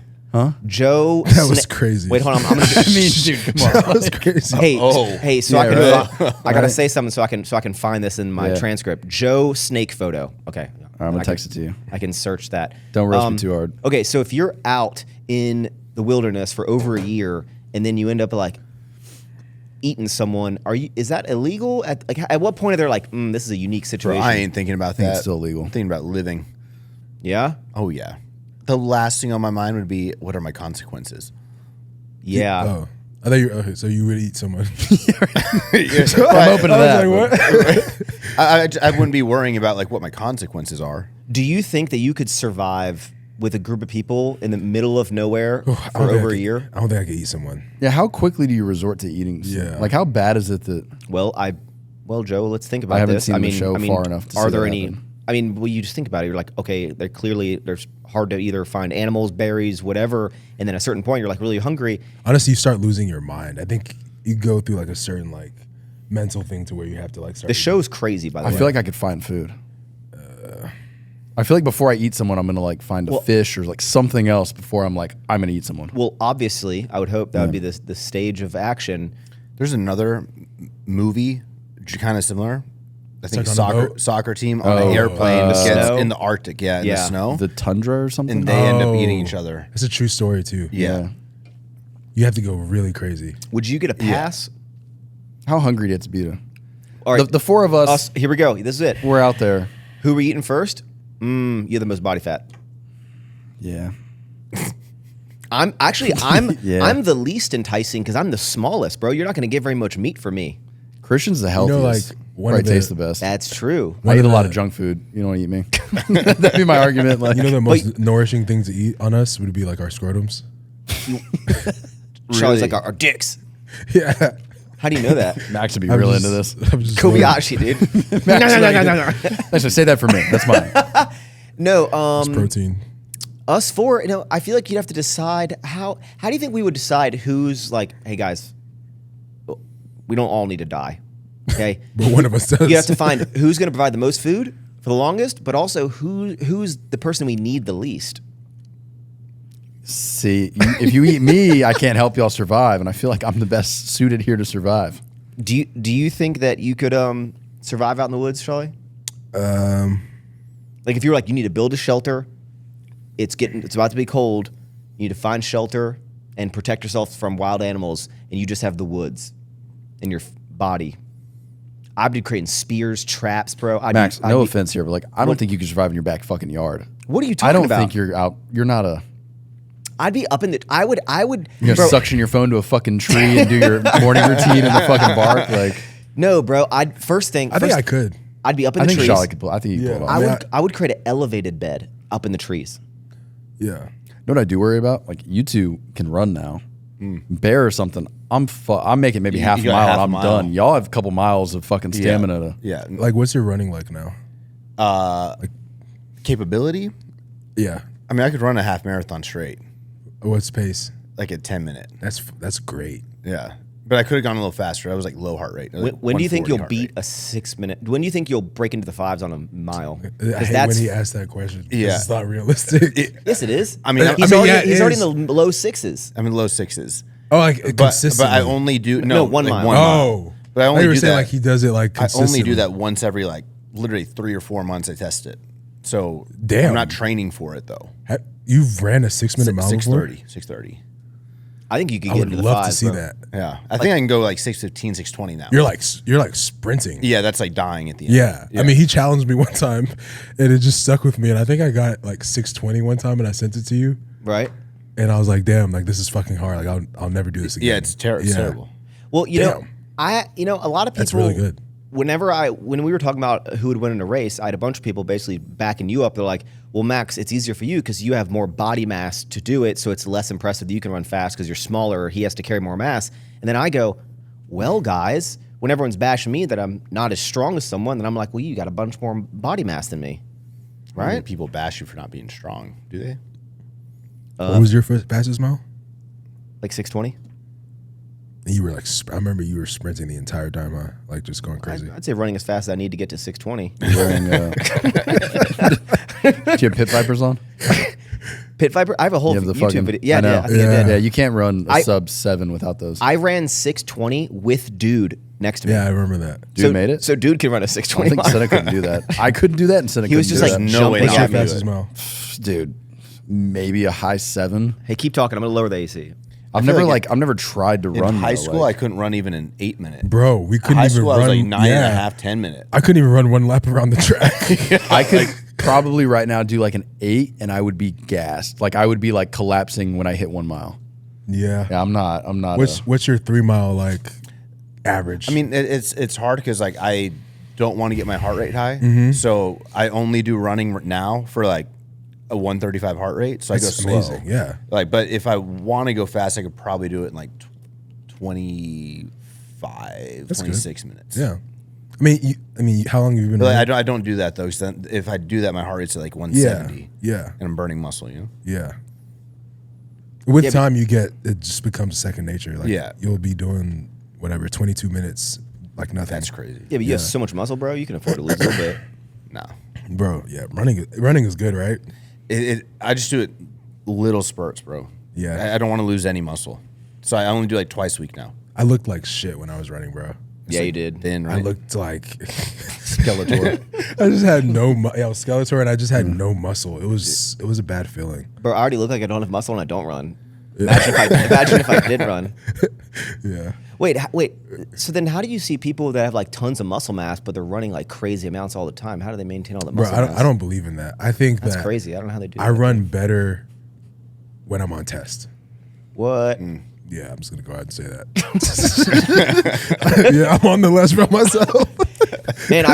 Joe. That was crazy. Wait, hold on. I'm gonna I mean, dude, come on. That was crazy. hey, so Yeah, I can. right. I gotta Right. say something so I can find this in my Yeah. transcript. Joe snake photo. Okay, I'm gonna I text can- it to you. I can search that. Don't roast me too hard. Okay, so if you're out in the wilderness for over a year and then you end up like eating someone, is that illegal? At what point are they like, this is a unique Bro, situation? I ain't thinking about think that. it's still illegal. I'm thinking about living. Yeah, Oh, yeah. The last thing on my mind would be, what are my consequences? yeah. Oh, I thought okay, so you would eat someone. I'm open to that. I was like, what? I wouldn't be worrying about like what my consequences are. Do you think that you could survive with a group of people in the middle of nowhere I for don't think I over a could- year? I don't think I could eat someone. Yeah, how quickly do you resort to eating? Yeah. Like, how bad is it that Well, Joe, let's think about I haven't this. seen the show far enough to are see there that any happen. I mean, well, you just think about it. You're like, okay, there's hard to either find animals, berries, whatever. And then at a certain point, you're like really hungry. Honestly, you start losing your mind. I think you go through like a certain like mental thing to where you have to like start. The show's crazy, by the way. I feel like I could find food. I feel like before I eat someone, I'm gonna like find a fish or like something else before I'm like, I'm gonna eat someone. Well, obviously, I would hope that would be the stage of action. There's another movie kind of similar. I think like on a boat? soccer team on an airplane gets Snow? in the Arctic, in the snow, The tundra or something. and they end up eating each other. It's a true story too. Yeah. You have to go really crazy. Would you get a pass? How hungry do you have to be to? All right, The four of us, here we go. This is it. we're out there. Who are we eating first? You're the most body fat. Yeah. I'm Yeah. I'm the least enticing because I'm the smallest, bro. You're not going to get very much meat from me. Christian's the healthiest. like, one Probably of the- tastes the best. That's true. I eat a lot of junk food. You don't want to eat me. That'd be my argument. Like, You know the most nourishing thing to eat on us would be like our scrotums. Charlie's like our dicks. Yeah. How do you know that? Max would be I'm real just- into this. I'm just Kobayashi, dude. No. Actually, say that for me. That's mine. No, It's protein. us four, I feel like you'd have to decide how do you think we would decide who's like, hey guys, we don't all need to die. Okay? But one of us does. You have to find who's going to provide the most food for the longest, but also who's the person we need the least. See, if you eat me, I can't help y'all survive, and I feel like I'm the best suited here to survive. Do you think that you could survive out in the woods, Charlie? Like if you were like, you need to build a shelter, it's about to be cold, you need to find shelter and protect yourself from wild animals, and you just have the woods in your body. I'd be creating spears, traps, bro. Max, no offense here, but like, I don't think you can survive in your back fucking yard. What are you talking I don't about? think you're out. You're not a. I'd be up in the. I would. You're gonna bro, suction your phone to a fucking tree and do your morning routine in the fucking bark. Like, No, bro. I think I could. I'd be up in I the think trees. Shawley could pull. I think you could pull it Yeah. off. I would create an elevated bed up in the trees. Yeah. You know what I do worry about? Like, you two can run now. Bear or something. I'm making maybe half a you got mile half and a I'm mile. done. Y'all have a couple miles of fucking stamina to. Yeah. Like, what's your running like now? Capability? Yeah. I mean, I could run a half marathon straight, What's pace? like a 10-minute. That's great. Yeah. But I could have gone a little faster. I was like low heart rate. When do you think 140 you'll heart beat rate. a 6 minute? When do you think you'll break into the fives on a mile? I hate when he aasks that question. Yeah. It's not realistic. Yes, it is. I mean, he's I mean, already, yeah, he's it already is. in the low sixes. I'm in low sixes. Oh, like But consistently. I only do No, 1 mile. Oh. But I thought only you were do saying that. like he does it like I consistently. only do that once every like literally 3 or 4 months. I test it. So Damn. I'm not training for it though. You've ran a 6-minute mile before? 6:30. I think you could I get would into the love fives, to see bro. that. Yeah, I think I can go like 6:15, 6:20 now. You're like sprinting. Yeah, that's like dying at the end. Yeah. I mean, he challenged me one time, and it just stuck with me. And I think I got like 6:20 one time, and I sent it to you. Right. And I was like, "Damn, like this is fucking hard. Like I'll never do this again." Yeah, it's terrible. Well, Damn. a lot of people. That's really good. When we were talking about who would win in a race, I had a bunch of people basically backing you up. They're like, well, Max, it's easier for you because you have more body mass to do it, so it's less impressive that you can run fast because you're smaller, or he has to carry more mass. And then I go, well, guys, when everyone's bashing me that I'm not as strong as someone, then I'm like, well, you got a bunch more body mass than me, I right? mean, people bash you for not being strong, do they? What was your fastest mile? Like 6:20. And you were like, I remember you were sprinting the entire time, huh? Like just going crazy. I'd say running as fast as I need to get to 6:20. Do you have pit vipers on? Pit Viper. I have a whole You have the YouTube fucking video. Yeah, I know. yeah, I think I did. Yeah, you can't run a I- sub 7 without those. I ran 6:20 with dude next to me. Yeah, I remember that. Dude made it. So dude can run a I 6:20 think mile. Senna couldn't do that. I couldn't do that, and Senna He was couldn't just do like that. no way jumping What's your I can do off. fastest mile? Dude, maybe a high 7. Hey, keep talking. I'm gonna lower the AC. I've never tried to In run high though, school, like- I couldn't run even an 8-minute. Bro, we couldn't High even school, run. I was like 9 yeah. and a half, 10-minute. I couldn't even run one lap around the track. I could probably right now do like an 8, and I would be gassed. Like I would be like collapsing when I hit 1 mile. yeah. Yeah, I'm not. What's your 3 mile like average? I mean, it's hard because like I don't want to get my heart rate high, so I only do running now for like a 135 heart rate. So That's I go slow. amazing, yeah. Like, but if I want to go fast, I could probably do it in like 25, That's 26 minutes. yeah. How long have you been? But running? I don't do that though. So if I do that, my heart rate's at like 170. Yeah. And I'm burning muscle. You know. Yeah. With time, it just becomes second nature. Like, you'll be doing whatever 22 minutes, like nothing. That's crazy. Yeah, but you have so much muscle, bro. You can afford to lose a little bit. No, bro. Yeah, running is good, right? I just do it little spurts, bro. Yeah. I don't want to lose any muscle, so I only do like twice a week now. I looked like shit when I was running, bro. Yeah, you did. Thin, right? I looked like Skeletor. I just had no. I was Skeletor, and I just had no muscle. It was a bad feeling. Bro, I already look like I don't have muscle and I don't run. Imagine if I did run. Yeah. Wait. So then, how do you see people that have like tons of muscle mass, but they're running like crazy amounts all the time? How do they maintain all that muscle mass? I don't believe in that. I think That's crazy. I don't know how they do that. I run better when I'm on test. What? Yeah, I'm just gonna go ahead and say that. Yeah, I'm on the list by myself. Man,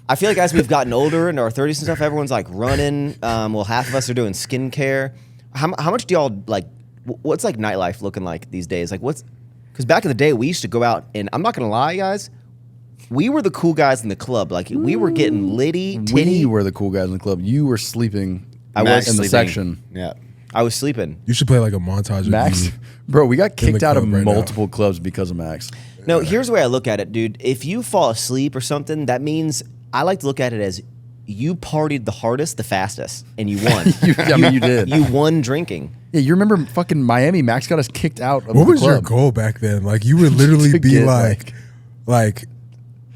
I feel like as we've gotten older into our 30s and stuff, everyone's like running. Well, half of us are doing skincare. How much do y'all like? What's like nightlife looking like these days? Like because back in the day we used to go out and I'm not gonna lie, guys, we were the cool guys in the club. Like we were getting litty, titty. We were the cool guys in the club. You were sleeping. I was in sleeping. the section. Yeah. I was sleeping. You should play like a montage of Max, you. bro, we got kicked out of club right multiple clubs because of Max. No, here's the way I look at it, dude. If you fall asleep or something, that means I like to look at it as you partied the hardest, the fastest, and you won. You did. You won drinking. Yeah, you remember fucking Miami? Max got us kicked out of What the was your club. goal back then? Like you would literally To be get, like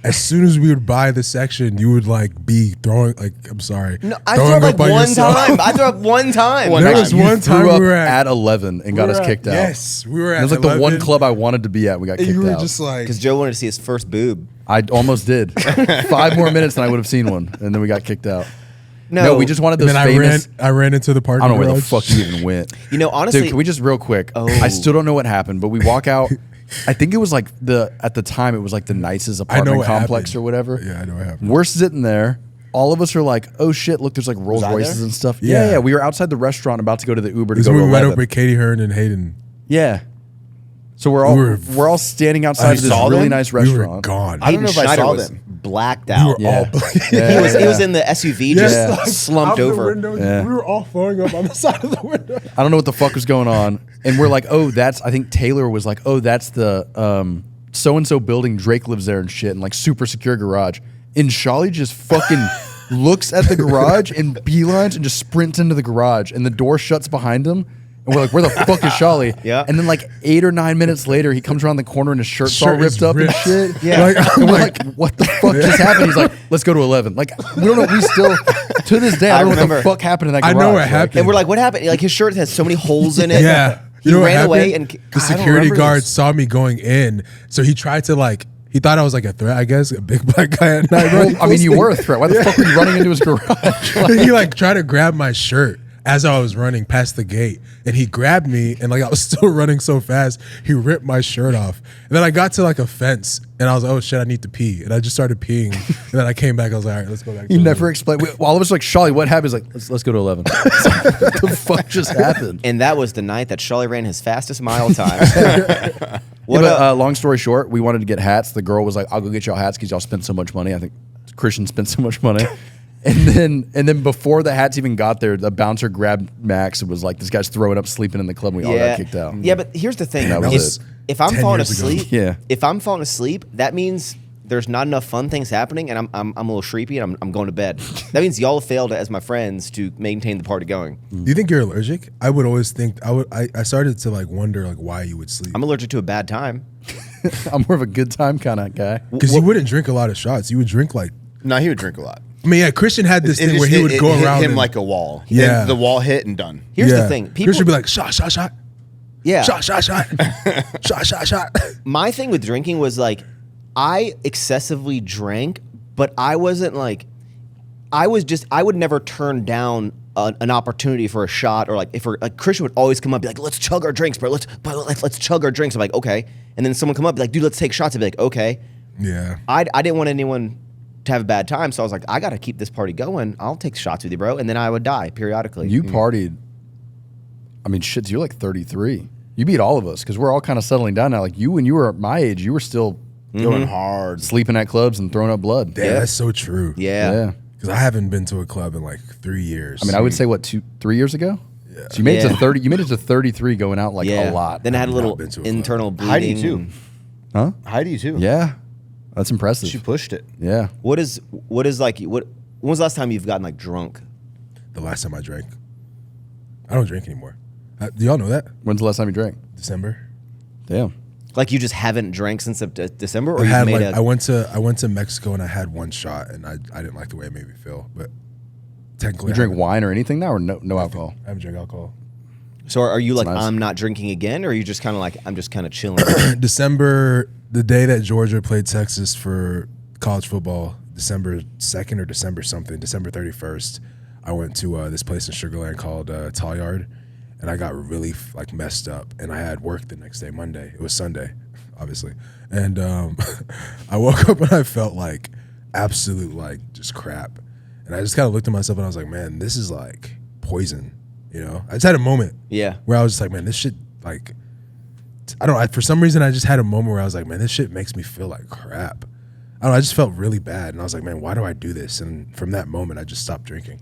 as soon as we would buy the section, you would like be throwing like I'm sorry. No, I threw up like on one yourself. time. I threw up one time. There was You one time threw we up were at 11 and got us kicked out. Yes, we were at. It was like the one 11, club I wanted to be at. We got and kicked you were out. just like, Because Joe wanted to see his first boob. I almost did. 5 more minutes and I would have seen one, and then we got kicked out. No, No, we just wanted and those then famous. I ran into the parking I don't know where the garage. fuck you even went. You know, honestly, Dude, can we just real quick? Oh. I still don't know what happened, but we walk out. I think it was like at the time it was like the nicest I know apartment what complex happened. or whatever. Yeah, I know what happened. We're sitting there. All of us are like, oh shit, look, there's like Rolls I Royces there? and stuff. Yeah. Yeah. We were outside the restaurant about to go to the Uber to This go is to when we went 11. up with Katie Hearn and Hayden. Yeah. So we're all We were- we're all standing outside of this saw really them? nice We restaurant. were gone. I don't know if I Schneider saw was them. blacked We out. were Yeah. all. Yeah. He was in the SUV just slumped over. Yeah. We were all throwing up on the side of the window. I don't know what the fuck was going on. And we're like, oh, I think Taylor was like, oh, that's the so-and-so building. Drake lives there and shit, and like super secure garage. And Shawley just fucking looks at the garage and beelines and just sprints into the garage, and the door shuts behind him. And we're like, where the fuck is Shawley? Yeah. And then like 8 or 9 minutes later, he comes around the corner and his shirt's all Shirt is ripped up and ripped. shit. Yeah. Like, I'm And we're like, like, what the fuck just happened? He's like, let's go to 11. Like, we don't know. We still, to this day, I don't know what remember. the fuck happened in that I garage. know what Like, happened. And we're like, what happened? Like his shirt has so many holes in it. Yeah. He what ran away happened? and the I don't security remember guard this. saw me going in, so he tried to like. He thought I was like a threat, I guess, a big black guy at night. Well, I mean, you were a threat. Why the fuck were you running into his garage? Like, He like tried to grab my shirt as I was running past the gate, and he grabbed me, and like I was still running so fast, he ripped my shirt off. And then I got to like a fence, and I was like, oh shit, I need to pee, and I just started peeing. And then I came back, I was like, all right, let's go back. you to never explained. All of us were like, Shawley, what happened? He's like, let's go to 11. What the fuck just happened? And that was the night that Shawley ran his fastest mile time. Yeah, but, long story short, we wanted to get hats. The girl was like, I'll go get y'all hats because y'all spent so much money. I think Christian spent so much money. And then before the hats even got there, the bouncer grabbed Max and was like, this guy's throwing up, sleeping in the club. And we all got kicked out. Yeah, but here's the thing. That was If I'm 10 falling years ago. asleep, Yeah. if I'm falling asleep, that means there's not enough fun things happening, and I'm a little sleepy, and I'm going to bed. That means y'all failed as my friends to maintain the party going. Do you think you're allergic? I would always think I started to like wonder like why you would sleep I'm allergic to a bad time. I'm more of a good time kind of guy. because you wouldn't drink a lot of shots. You would drink like. No, he would drink a lot. I mean, yeah, Christian had this thing where he would it go hit around him and- like a wall. Yeah. Then the wall hit and done. Here's the thing. People Christian would be like shot, shot, shot, yeah. shot, shot, shot, shot, shot, shot. My thing with drinking was like I excessively drank, but I wasn't like I would never turn down an opportunity for a shot, or like if like Christian would always come up and be like, let's chug our drinks, bro. Let's chug our drinks. I'm like, okay. And then someone come up and be like, dude, let's take shots. I'd be like, okay. Yeah. I didn't want anyone to have a bad time, so I was like, I got to keep this party going. I'll take shots with you, bro. And then I would die periodically. You partied. I mean, shit, you're like 33. You beat all of us because we're all kind of settling down now. Like you, when you were my age, you were still going hard. Sleeping at clubs and throwing up blood. Damn, that's so true. Yeah. Because I haven't been to a club in like 3 years. I mean, I would say what 3 years ago. Yeah. So you made it to 30. You made it to 33, going out like a lot. Then I had a little been to a internal bleeding. Heidi too. Huh? Heidi too. Yeah, that's impressive. She pushed it. Yeah. What is like what? When was the last time you've gotten like drunk? The last time I drank. I don't drink anymore. Do y'all know that? When's the last time you drank? December. Damn. Like you just haven't drank since December, or I you had made like I went to Mexico and I had one shot and I didn't like the way it made me feel. But technically, You drink wine or anything now, or no alcohol? I haven't drank alcohol. So are you like nice. I'm not drinking again, or are you just kind of like I'm just kind of chilling? December, the day that Georgia played Texas for college football, December 2nd or December something, December 31st, I went to this place in Sugar Land called Tall Yard, and I got really like messed up, and I had work the next day, Monday. It was Sunday, obviously, and I woke up and I felt like absolute like just crap, and I just kind of looked at myself and I was like, man, this is like poison, you know? I just had a moment, where I was just like, man, this shit like, I don't know, for some reason I just had a moment where I was like, man, this shit makes me feel like crap. I don't know, I just felt really bad, and I was like, man, why do I do this? And from that moment, I just stopped drinking.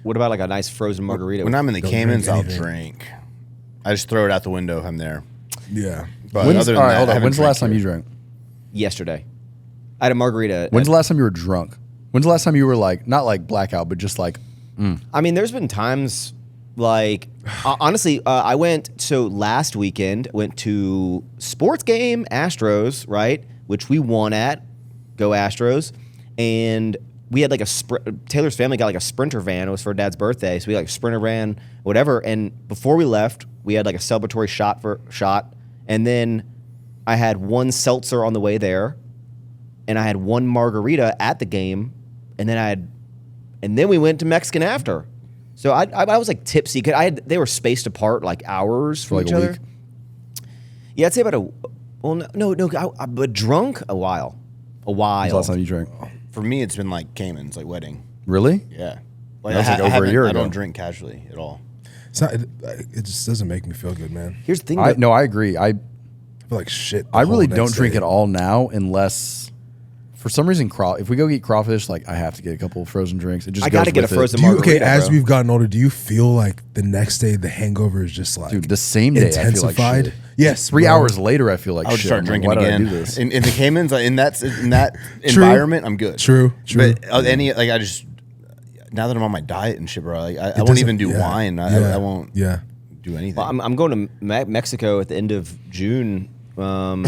What about like a nice frozen margarita? When I'm in the Don't Caymans, drink I'll anything. drink. I just throw it out the window if I'm there. Yeah. But When's, other than all right, that, hold I on. haven't When's the last time drank you drank? Yesterday, I had a margarita. When's the last time you were drunk? When's the last time you were like, not like blackout, but just like, I mean, there's been times like honestly, I went last weekend went to sports game Astros, right, which we won at. Go Astros, and we had like Taylor's family got like a Sprinter van. It was for Dad's birthday, so we had like a Sprinter van, whatever. And before we left, we had like a celebratory shot, and then I had one seltzer on the way there, and I had one margarita at the game, and then we went to Mexican after. So I was like tipsy. They were spaced apart like hours from like each a other. week? Yeah, I'd say about but drunk a while. A while. when's the last time you drank? For me, it's been like Caymans, like wedding. Really? Yeah. That was like over a year I ago. don't drink casually at all. It's not, it just doesn't make me feel good, man. Here's the thing. I agree. I I feel like shit. I really don't drink at all now unless, for some reason, if we go eat crawfish, like I have to get a couple of frozen drinks. It just I gotta goes get a with it. frozen Do you, margarita, as bro. we've gotten older, do you feel like the next day the hangover is just like Dude, the same day I feel like intensified? shit. Yes, 3 bro. hours later, I feel like I would shit. start I'm drinking like, why again. Did I do this? In the Caymans, in that environment, I'm good. True. But I just now that I'm on my diet and shit, bro, like I won't doesn't- even do yeah, wine. yeah, I won't Yeah. do anything. Well, I'm going to Mexico at the end of June, and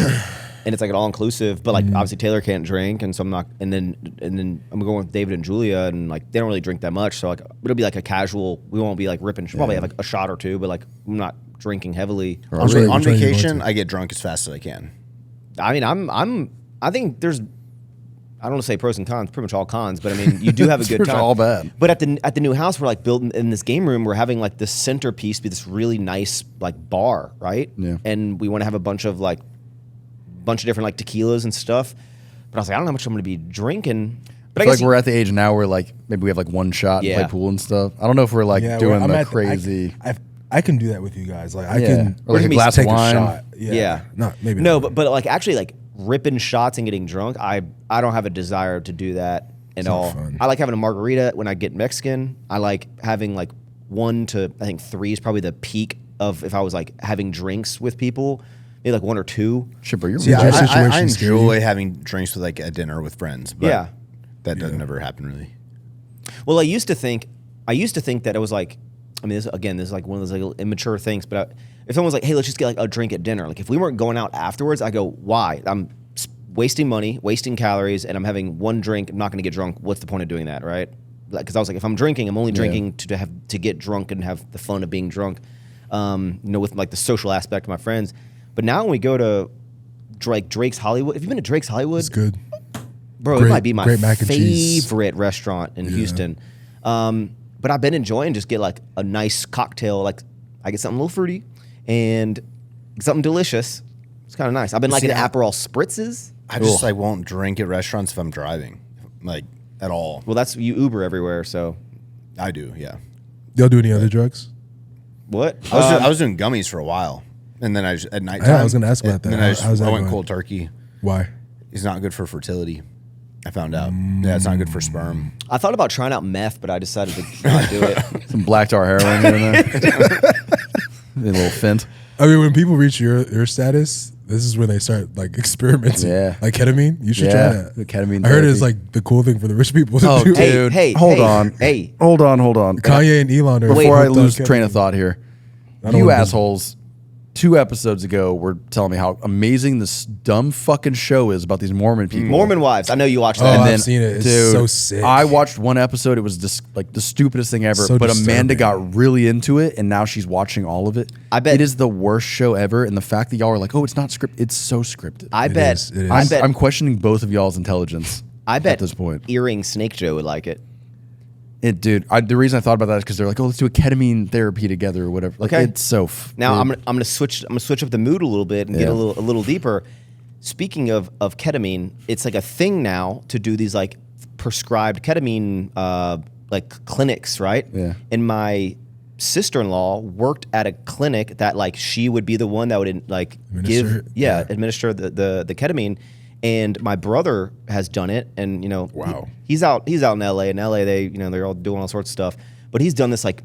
it's like an all inclusive. But like obviously Taylor can't drink, and so I'm not. And then I'm going with David and Julia, and like they don't really drink that much. So like it'll be like a casual. We won't be like ripping. Probably have like a shot or two, but like I'm not drinking heavily. on Which one are you going vacation, to? I get drunk as fast as I can. I mean, I think there's. I don't want to say pros and cons, pretty much all cons, but I mean, you do have a good It's time. all bad. But at the new house, we're like building in this game room. We're having like this centerpiece be this really nice like bar, right? Yeah. And we want to have a bunch of different like tequilas and stuff. But I was like, I don't know how much I'm going to be drinking. But I feel like we're at the age now where like maybe we have like one shot and Yeah. play pool and stuff. I don't know if we're like doing the crazy. I can do that with you guys. Like I Yeah. can Or like a glass take of wine. a shot. Yeah. Not maybe. No, not. but like actually like ripping shots and getting drunk, I don't have a desire to do that at not all. fun. I like having a margarita when I get Mexican. I like having like 1 to I think 3 is probably the peak of if I was like having drinks with people. Maybe like 1 or 2. Shit, bro, you're See, legit. our I situation's scary. enjoy having drinks with like a dinner with friends, but Yeah. that doesn't ever happen really. Well, I used to think that it was like, I mean, this is like one of those like immature things. But if someone was like, "Hey, let's just get like a drink at dinner," like if we weren't going out afterwards, I go, "Why? I'm wasting money, wasting calories, and I'm having one drink. I'm not going to get drunk. What's the point of doing that, right?" Because I was like, if I'm drinking, I'm only drinking to get drunk and have the fun of being drunk, with like the social aspect of my friends. But now when we go to Drake's Hollywood, have you been to Drake's Hollywood? It's good. Bro, Great- it might be my great mac and cheese. favorite restaurant in Houston. But I've been enjoying just get like a nice cocktail. Like I get something a little fruity and something delicious. It's kind of nice. I've been liking See, Aperol spritzes. I just like won't drink at restaurants if I'm driving, like at all. Well, that's you Uber everywhere. So I do, yeah. Y'all do any other drugs? what? I was doing gummies for a while, and then I just at nighttime. Yeah, I was gonna ask about and that. Then How's that I went going? cold turkey. Why? is not good for fertility. I found out. Yeah, it's not good for sperm. I thought about trying out meth, but I decided to not do it. Some black tar heroin here and there. A little fint. I mean, when people reach your status, this is when they start like experimenting. Yeah. Like ketamine, you should try that. The ketamine I heard it's therapy. like the cool thing for the rich people to Oh, do. dude. Hey, hold hey, on. hey. Hold on. Kanye and Elon are Before I hooked on lose train of ketamine. thought here, don't you wanna be- assholes 2 episodes ago were telling me how amazing this dumb fucking show is about these Mormon people. Mormon Wives. I know you watched Oh, that. I've seen it. It's so sick. I watched one episode. It was just like the stupidest thing ever. So but Amanda disturbing. got really into it, and now she's watching all of it. I bet- it is the worst show ever. And the fact that y'all are like, "Oh, it's not scripted," it's so scripted. I It bet. is, it is. I bet. I'm questioning both of y'all's intelligence. I bet at this point, Earring Snake Joe would like it. dude. The reason I thought about that is because they're like, "Oh, let's do a ketamine therapy together," or whatever. Like, Okay. it's so. Now I'm gonna switch up the mood a little bit and get a Yeah. little deeper. Speaking of ketamine, it's like a thing now to do these like prescribed ketamine like clinics, right? Yeah. And my sister-in-law worked at a clinic that like she would be the one that would like Administer it? administer the ketamine. And my brother has done it, and you know, Wow. he's out in LA. In LA, they're all doing all sorts of stuff. But he's done this like,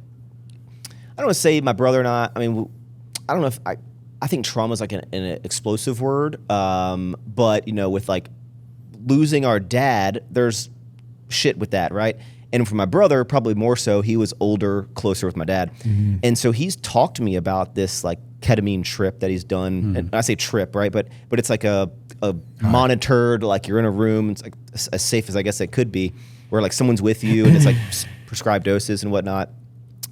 I don't want to say my brother and I mean, I don't know if I think trauma is like an explosive word. But you know, with like losing our dad, there's shit with that, right? And for my brother, probably more so, he was older, closer with my dad. And so he's talked to me about this like ketamine trip that he's done. And I say trip, right? But it's like a monitored, like you're in a room, it's like as safe as I guess it could be, where like someone's with you and it's like prescribed doses and whatnot.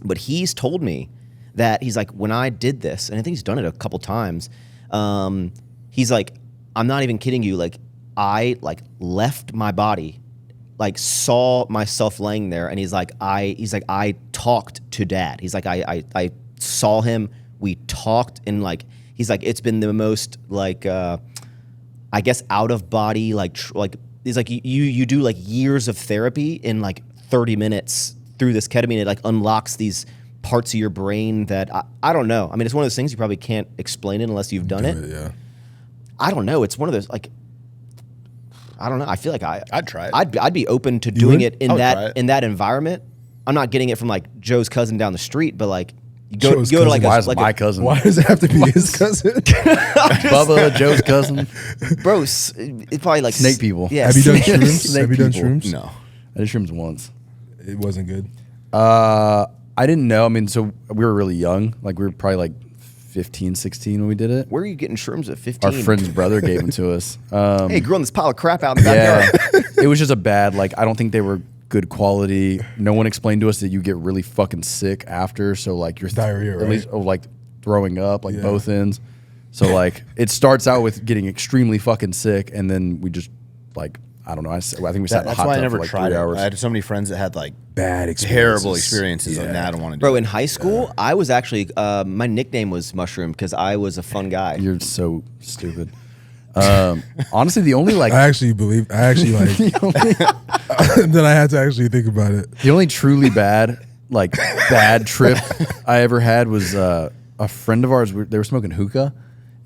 But he's told me that he's like, when I did this, and I think he's done it a couple times, he's like, I'm not even kidding you, like I like left my body, like saw myself laying there, and he's like I talked to dad. He's like I saw him, we talked, and like he's like it's been the most like I guess out of body like he's like you do like years of therapy in like 30 minutes through this ketamine. It like unlocks these parts of your brain that I don't know. I mean, it's one of those things you probably can't explain it unless you've done it. Yeah. I don't know. It's one of those like I don't know. I feel like I'd try it. I'd be open to doing would? it in I would try that it. in that environment. I'm not getting it from like Joe's cousin down the street, but like you go Joe's to like cousin. Why a, is like my a, cousin? Why does it have to be his cousin? Bubba, Joe's cousin. bro. It's probably like Snake people. Yeah, Have you done snake- shrooms? Snake Have you done people. shrooms? No. I did shrooms once. It wasn't good. I didn't know. I mean, so we were really young. Like we were probably like 15, 16 when we did it. Where are you getting shrooms at 15? Our friend's brother gave them to us. Hey, growing this pile of crap out in the Yeah, backyard. it was just a bad. Like I don't think they were good quality. No one explained to us that you get really fucking sick after. So like you're Diarrhea, at right? least like throwing up, like Yeah. both ends. So like it starts out with getting extremely fucking sick, and then we just like I don't know. I think we sat in a That's hot why I tub never for like tried 3 it. hours. I had so many friends that had like Bad experiences. terrible experiences, Yeah. and I don't want to do Bro, it. in high school, I was actually my nickname was Mushroom because I was a fun guy. You're so stupid. Honestly, the only like I actually like then I had to actually think about it. the only truly bad bad trip I ever had was a friend of ours. They were smoking hookah,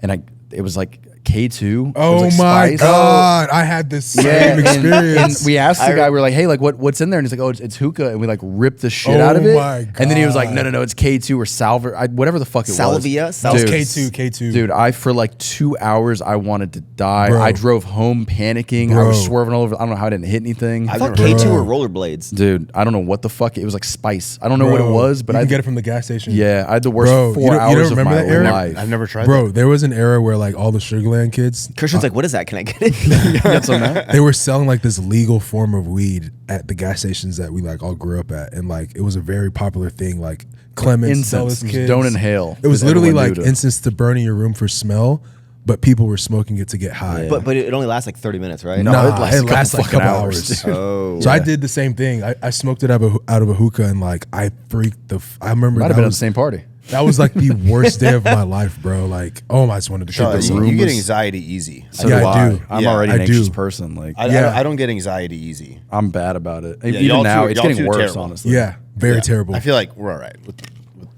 and it was like K2. It was Oh like my spice. god, I had the same And experience. we asked the guy, we were like, hey, like what's in there? And he's like, oh, it's hookah. And we like ripped the shit out of Oh it. my And then he was like, God. no, it's K2 or salver, whatever the fuck it Salvia? was. Salvia? Dude, K2. Dude, for like 2 hours, I wanted to die. Bro. I drove home panicking. I Bro. was swerving all over. I don't know how I didn't hit anything. I thought Bro. K2 were rollerblades. Dude, I don't know what the fuck. It was like spice. I don't know what it Bro, was, but you I can get it from the gas station. Yeah, I had the worst Bro, 4 you don't hours of remember my that era? life. I've never tried Bro, that. there was an era where like all the Sugarland kids, Christian's like, what is that? Can I get it? they were selling like this legal form of weed at the gas stations that we like all grew up at, and like it was a very popular thing. Like Clements, Cella's Incense. kids. Don't inhale. It was literally Everyone like knew to. incense to burn in your room for smell, but people were smoking it to get high. but it only lasts like 30 minutes, right? No, Nah, it lasts a like a couple couple hours, hours. dude. Oh. So I did the same thing. I smoked it out of a hookah, and like I freaked I remember Might have that been at the was, same party. that was like the worst day of my life, bro. Like, I just wanted to kill You, myself. you get anxiety easy. So Yeah, do I do. I'm Yeah, already I an anxious do. person. Like Yeah. I don't get anxiety easy. I'm bad about it. y'all Even now, two- it's y'all getting two worse. terrible. Honestly. Yeah, very Yeah. terrible. I feel like we're all right with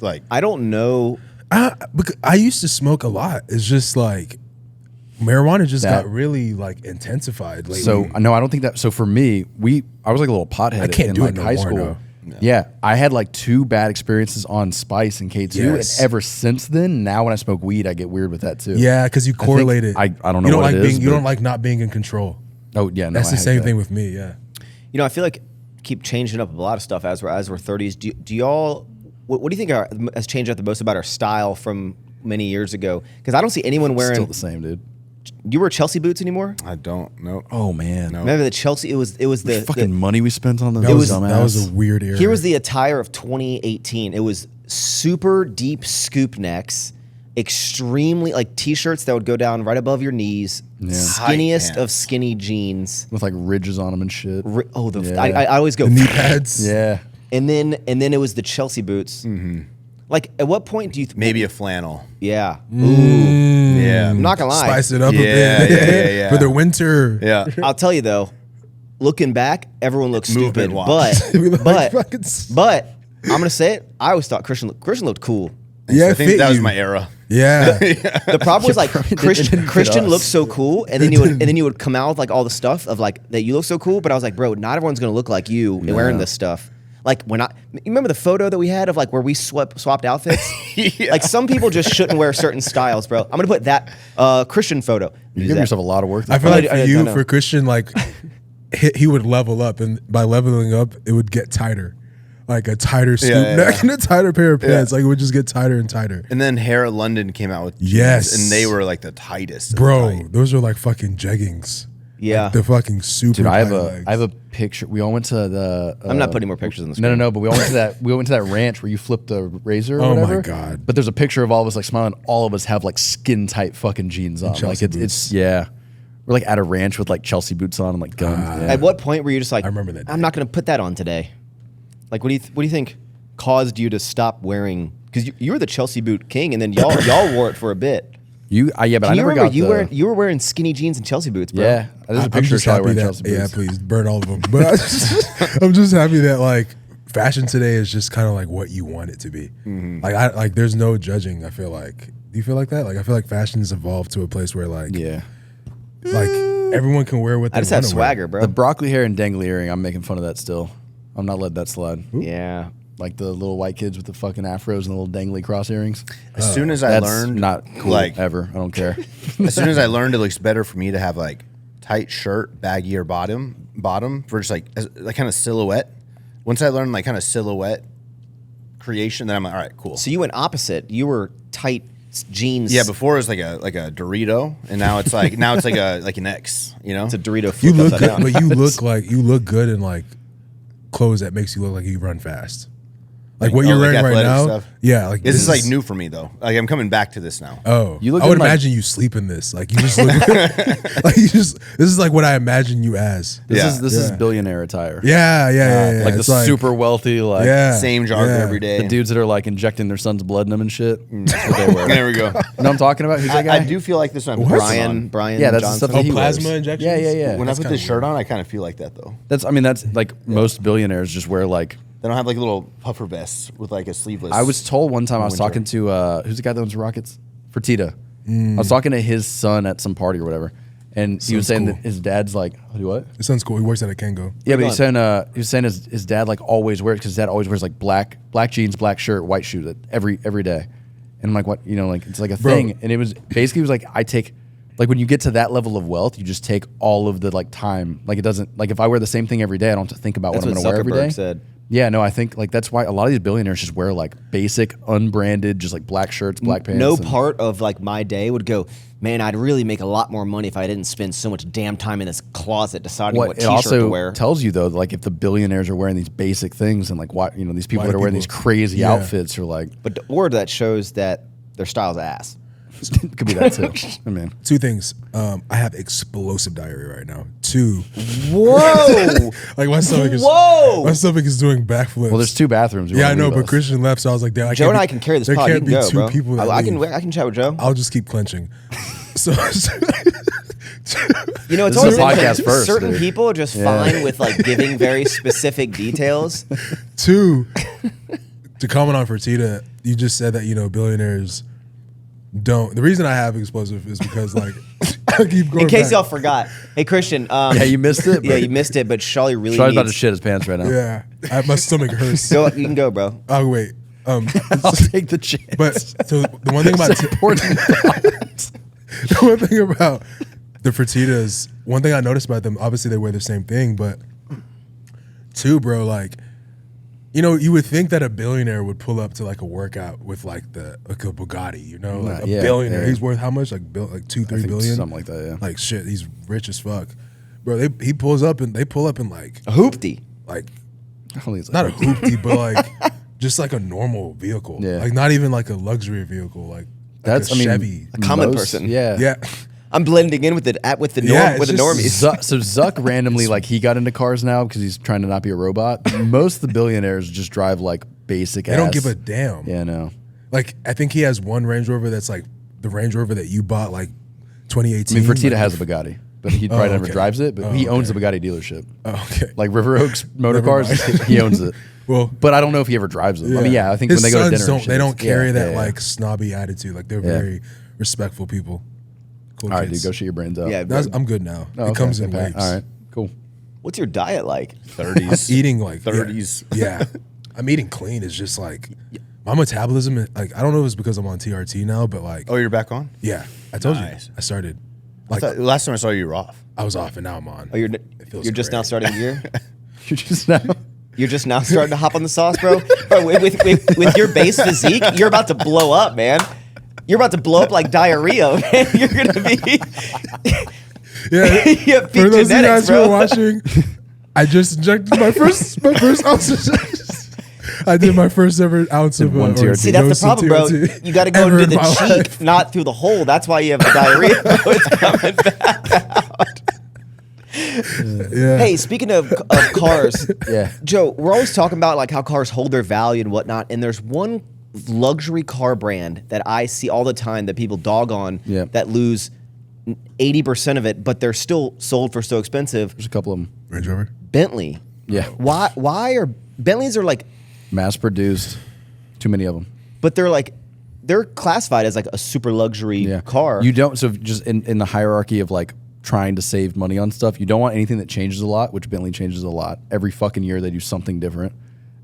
like I don't know. Because I used to smoke a lot. It's just like marijuana just That- got really like intensified lately. So no, I don't think that. So for me, I was like a little pothead. I can't in do it like no high more, school. no. Yeah, I had like 2 bad experiences on spice in K2, Yes. and ever since then, now when I smoke weed, I get weird with that too. yeah, because you correlate it. I don't know You don't what like it is, being. You but- don't like not being in control. Oh yeah, no, That's I the hate same that. thing with me. Yeah. You know, I feel like keep changing up a lot of stuff as we're 30s. Do y'all? What do you think has changed up the most about our style from many years ago? Because I don't see anyone wearing. Still the same, dude. Do you wear Chelsea boots anymore? I don't know. Oh man, Remember the Chelsea? It was the fucking money we spent on those. That was dumbass. a weird era. Here was the attire of 2018. It was super deep scoop necks, extremely like t-shirts that would go down right above your knees, skinniest Tight of pants. skinny jeans. with like ridges on them and shit. Yeah. I always go the knee pads. Yeah, and then it was the Chelsea boots. Like at what point do you Maybe a flannel. Yeah. Yeah. I'm not gonna lie. Spice it up Yeah, a bit yeah. for the winter. Yeah. I'll tell you though, looking back, everyone looks stupid. Movement watch. We look But like fucking but I'm gonna say it. I always thought Christian looked cool. Yeah, I it think fit that was you. my era. Yeah. The problem was like Christian fit Christian us. looked so cool, and then you would come out with like all the stuff of like that you look so cool. But I was like, bro, not everyone's gonna look like you wearing this stuff. Like you remember the photo that we had of like where we swapped outfits? Like some people just shouldn't wear certain styles, bro. I'm gonna put that Christian photo. you're Use giving that. yourself a lot of work. I feel like for I you, know. for Christian, like he would level up, and by leveling up, it would get tighter, like a tighter scoop yeah, neck yeah. and a tighter pair of pants. Like it would just get tighter and tighter. And then Hair London came out with jeans, Yes. and they were like the tightest. of Bro, tight. those are like fucking jeggings. Yeah. Like the fucking super. Dude, I tight legs. have a picture. We all went to the. I'm not putting more pictures on the screen. No. But we all went to that. We went to that ranch where you flip the razor. Or Oh my whatever. God. But there's a picture of all of us like smiling. All of us have like skin tight fucking jeans on. Chelsea Like it's yeah. We're like at a ranch with like Chelsea boots on and like guns. Yeah. At what point were you just like, I remember that day. I'm not gonna put that on today? Like, what do you think caused you to stop wearing? Because you were the Chelsea boot king, and then y'all wore it for a bit. But Can I you never remember got you were wearing skinny jeans and Chelsea boots, bro? Yeah, there's a I'm picture of just Shawley happy wearing that. Chelsea boots. Yeah, please burn all of them. But I'm just happy that like fashion today is just kind of like what you want it to be. Like there's no judging. I feel like. Do you feel like that? Like I feel like fashion's evolved to a place where like Yeah. like everyone can wear what they I just have wanna wear. swagger, bro. The broccoli hair and dangly earring, I'm making fun of that still. I'm not letting that slide. Yeah. Like the little white kids with the fucking afros and the little dangly cross earrings. As soon as I That's learned, not cool like, ever. I don't care. as soon as I learned, it looks better for me to have like tight shirt, baggier bottom for just like kind of silhouette. Once I learned like kind of silhouette creation, then I'm like, all right, cool. So you went opposite. You were tight jeans. Yeah, before it was like a Dorito, and now it's like an X. You know, it's a Dorito. You Flip look upside good, down. but you look good in like clothes that makes you look like you run fast. Like what oh, you're like wearing right athletic now. stuff? Yeah, like this is like new for me though. Like I'm coming back to this now. Oh, You look I would good in, like- imagine you sleep in this. Like you just look like you just. This is like what I imagine you as. Yeah. This is billionaire attire. Yeah. Like It's the super wealthy, like yeah, Same jogger yeah. every day. the dudes that are like injecting their son's blood in them and shit. That's what they wear. There we go. You know what I'm talking about? Who's that guy? I do feel like this when I put Brian Yeah, that's the Johnson. stuff Oh, that he plasma wears. injections. Yeah. When I That's put kinda this shirt weird. on, I kind of feel like that though. That's like most billionaires just wear like. They don't have like little puffer vests with like a sleeveless. I was told one time I was winter. talking to who's the guy that owns Rockets? Fertitta. I was talking to his son at some party or whatever, and he was saying cool. that his dad's like, do what? His son's cool. He works at a Kango. Yeah, but he was saying his dad like always wears because his dad always wears like black jeans, black shirt, white shoes every day, and I'm like, what? You know, like it's like a Bro. thing, and it was like I take. Like when you get to that level of wealth, you just take all of the like time. Like it doesn't like if I wear the same thing every day, I don't have to think about That's what I'm what going to wear every Zuckerberg day. said. Yeah, no, I think like that's why a lot of these billionaires just wear like basic, unbranded, just like black shirts, black pants. No and- part of like my day would go, man, I'd really make a lot more money if I didn't spend so much damn time in this closet deciding what What it t-shirt also to wear. tells you though, like if the billionaires are wearing these basic things and like why these people Why that are wearing these people- crazy yeah. outfits are like But or that shows that their style's ass. it could be that too. I mean, Two things. I have explosive diarrhea right now. Two, Whoa! like my stomach is. Whoa! My stomach is doing backflips. well, there's 2 bathrooms. You Yeah, I wanna know, leave but us. Christian left, so I was like, damn. Joe and I can carry this There pod. You can't can be go, two bro. people that I can leave. chat with Joe. I'll just keep clenching. So You know, it's This is always a podcast interesting. first, Certain dude. people are just fine with like giving very specific details. two, to comment on Fertitta, you just said that billionaires don't. The reason I have explosive is because like I keep going. In case back. y'all forgot, hey Christian. Yeah, you missed it. Yeah, you missed it. But Shawley really. Shawley's about to needs- shit his pants right now. Yeah, my stomach hurts. Go, you can go, bro. Oh wait. I'll take the chance. But so the one thing about It's important. the one thing about the Fertitas, one thing I noticed about them, obviously they wear the same thing, but two, bro, like, you know, you would think that a billionaire would pull up to like a workout with like a Bugatti, you know, like a Yeah, billionaire. yeah. He's worth how much? Like 2-3 billion, something like that. Yeah. Like shit, he's rich as fuck, bro. He pulls up and they pull up in like A hoopty. like I don't think it's not a hoopty, but like just like a normal vehicle, Yeah. like not even like a luxury vehicle, like That's a Chevy. A common person. Yeah. Yeah. I'm blending in with the norm, Yeah, with the it's normies. just- So Zuck randomly, like, he got into cars now because he's trying to not be a robot. Most of the billionaires just drive like basic. They don't give a damn. Yeah, no. Like I think he has one Range Rover that's like the Range Rover that you bought like 2018. I mean, Fertitta like, has a Bugatti, but he probably never okay. drives it. But Oh, he owns okay. the Bugatti dealership. Oh, okay. Like River Oaks Motor Never Cars, mind. he owns it. Well, But I don't know if he ever drives them. I mean, yeah, I think his when they go to sons dinner, and don't. shit, They don't it's- carry yeah, that yeah, yeah. like snobby attitude. Like they're very respectful people. Cool All right, kids. dude, go shit your brains out. Yeah, I'm good now. Oh, it okay, comes in okay, waves. All right, cool. What's your diet like? 30s. Eating like 30s. Yeah, I'm eating clean. It's just like my metabolism. Like I don't know if it's because I'm on TRT now, but like Oh, you're back on? yeah, I told Nice. you I started. I Like thought, last time I saw you were off. I was off and now I'm on. Oh, you're feels just now great. starting the year. You're just now. You're just now starting to hop on the sauce, bro. Bro, with your base physique, you're about to blow up, man. You're about to blow up like diarrhea, man. You're gonna be. Yeah, You have peak for those of you genetics, guys who are bro. watching, I just injected my first ounce. I did my first ever ounce of one or TRT. See, that's the dose of problem, bro. TRT You got to go ever into in the my cheek, life. not through the hole. That's why you have the diarrhea, bro. It's coming back. Yeah. Hey, speaking of cars, Yeah. Joe, we're always talking about like how cars hold their value and whatnot, and there's one luxury car brand that I see all the time that people dog on Yeah. that lose 80% of it, but they're still sold for so expensive. There's a couple of them. Range Rover. Bentley. Yeah. Why are Bentleys are like, Mass produced. Too many of them. but they're classified as like a super luxury car. You don't. So just in the hierarchy of like trying to save money on stuff, you don't want anything that changes a lot, which Bentley changes a lot. Every fucking year they do something different,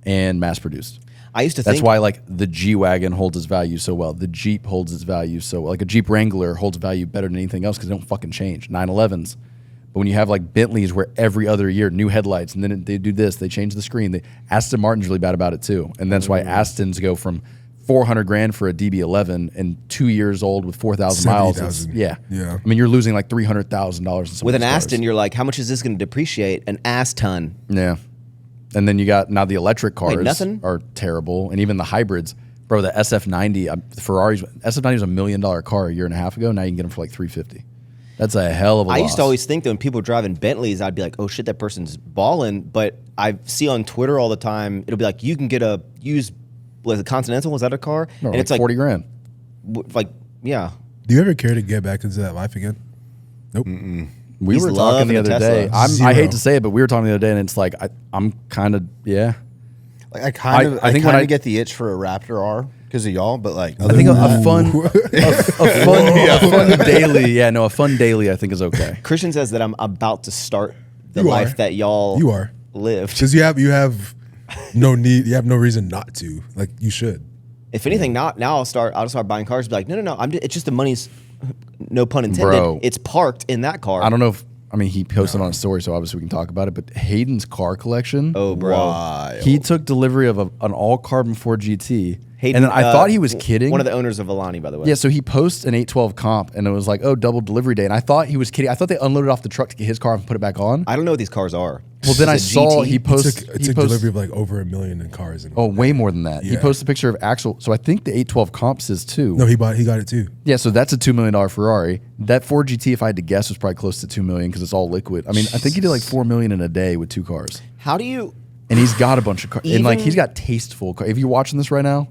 and mass produced. I used to That's think why like the G-Wagon holds its value so well. The Jeep holds its value so well. Like a Jeep Wrangler holds value better than anything else because they don't fucking change. 911s. But when you have like Bentleys where every other year new headlights and then they do this, they change the screen. Aston Martin's really bad about it too. And that's why Astons go from $400,000 for a DB11 and 2 years old with 4,000 miles. It's- 70,000. Yeah. Yeah. I mean, you're losing like $300,000 with an Aston, you're like, how much is this going to depreciate? An ass ton. Yeah. And then you got now the electric cars nothing? are terrible, and even the hybrids. Bro, the SF90, the Ferrari's SF90 was $1 million car a year and a half ago. Now you can get them for like $350,000. That's a hell of a I loss. used to always think that when people were driving Bentleys, I'd be like, oh shit, that person's balling. But I see on Twitter all the time, it'll be like, you can get a used, was it Continental? Was that a car? No, and like it's like, $40,000. like, yeah. Do you ever care to get back into that life again? Nope. We He's were talking loving the a other Tesla. day. I Zero. hate to say it, but we were talking the other day, and it's like I'm kind of Like I kind of, I think kind when I- of get the itch for a Raptor R because of y'all, but like, I think a fun, daily. Yeah, no, a fun daily. I think is okay. Christian says that I'm about to start the You life are. that y'all You are. lived. Because you have no need. You have no reason not to. Like you should. If anything, now I'll start buying cars. Be like, no, it's just the money's, no pun intended. Bro. It's parked in that car. I don't know if he posted on a story, so obviously we can talk about it. But Hayden's car collection. Oh, bro. Wild. He took delivery of an all carbon Ford GT, Hayden, and then I thought he was kidding. One of the owners of Alani, by the way. Yeah, so he posts an 812 comp, and it was like, oh, double delivery day. And I thought he was kidding. I thought they unloaded off the truck to get his car and put it back on. I don't know what these cars are. Well, then I Is it saw GT? he It posted. took delivery of like over 1 million in cars. And Oh, way more than that. He Yeah. posted a picture of Axel. So I think the 812 comps is too. no, he got it too. Yeah, so that's a $2 million Ferrari. That Ford GT, if I had to guess, was probably close to $2 million because it's all liquid. I mean, I think he did like $4 million in a day with 2 cars. How do you? And he's got a bunch of cars. And like Even- he's got tasteful cars. If you're watching this right now,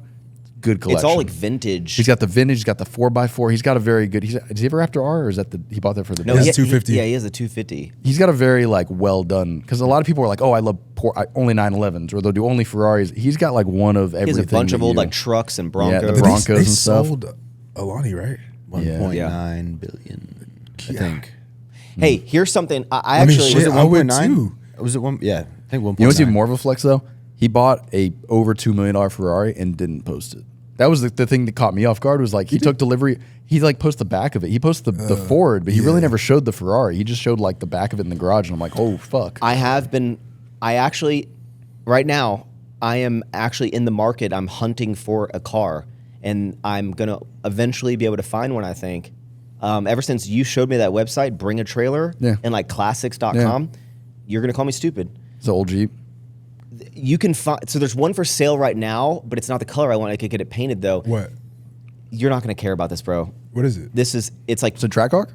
good collection. It's all like vintage. He's got the vintage. He's got the 4x4. He's got a very good. Does he have a Raptor R, or is that he bought that for the? no, He he, has 250. Yeah, he has a 250. He's got a very like well done, because a lot of people are like, oh, I love only 911s, or they'll do only Ferraris. He's got like one of He everything. has a bunch of that old you- like trucks and Yeah, Broncos. the Broncos They and stuff. sold Alani, right? 1.9 billion, I think. Hey, here's something. I mean, actually shit, I would too. Was it one? Yeah, I think 1.9. You know what's even more of a flex though? He bought a over $2 million Ferrari and didn't post it. That was the thing that caught me off guard. Was like he took delivery. He like posted the back of it. He posted the Ford, but he really never showed the Ferrari. He just showed like the back of it in the garage, and I'm like, oh fuck. Right now, I am actually in the market. I'm hunting for a car, and I'm gonna eventually be able to find one. I think. Ever since you showed me that website, Bring a Trailer, and like classics.com, you're gonna call me stupid. It's an old Jeep. You can find. So there's one for sale right now, but it's not the color I want. I could get it painted though. What? You're not gonna care about this, bro. What is it? It's like It's a track car.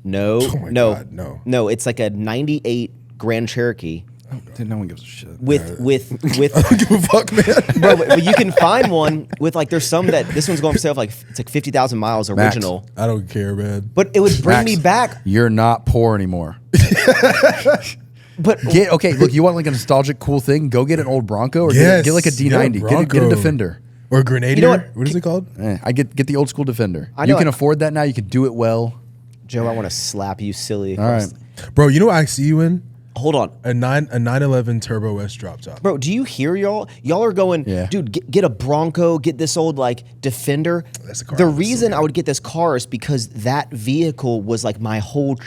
no, Oh my God, no. no. It's like a 98 Grand Cherokee Dude, no one gives a shit. with I don't give a fuck, man. bro. But you can find one with like there's some that this one's going for sale for like it's like 50,000 miles Max. original. I don't care, man. But it would bring Max, me back. You're not poor anymore. But Look, you want like a nostalgic, cool thing? Go get an old Bronco or Yes, get like a D90. get a Get a Bronco. Defender. Or Grenadier. You know what? What is it called? I get the old school Defender. I You know can I- afford that now. You can do it well. Joe, I want to slap you, silly. All right. Bro, you know what I see you in? Hold on. A 911 Turbo S drop top. Bro, do you hear y'all? Y'all are going, Yeah. dude, get a Bronco, get this old like Defender. That's a car The I would reason still I would get this car is because that vehicle was like my whole.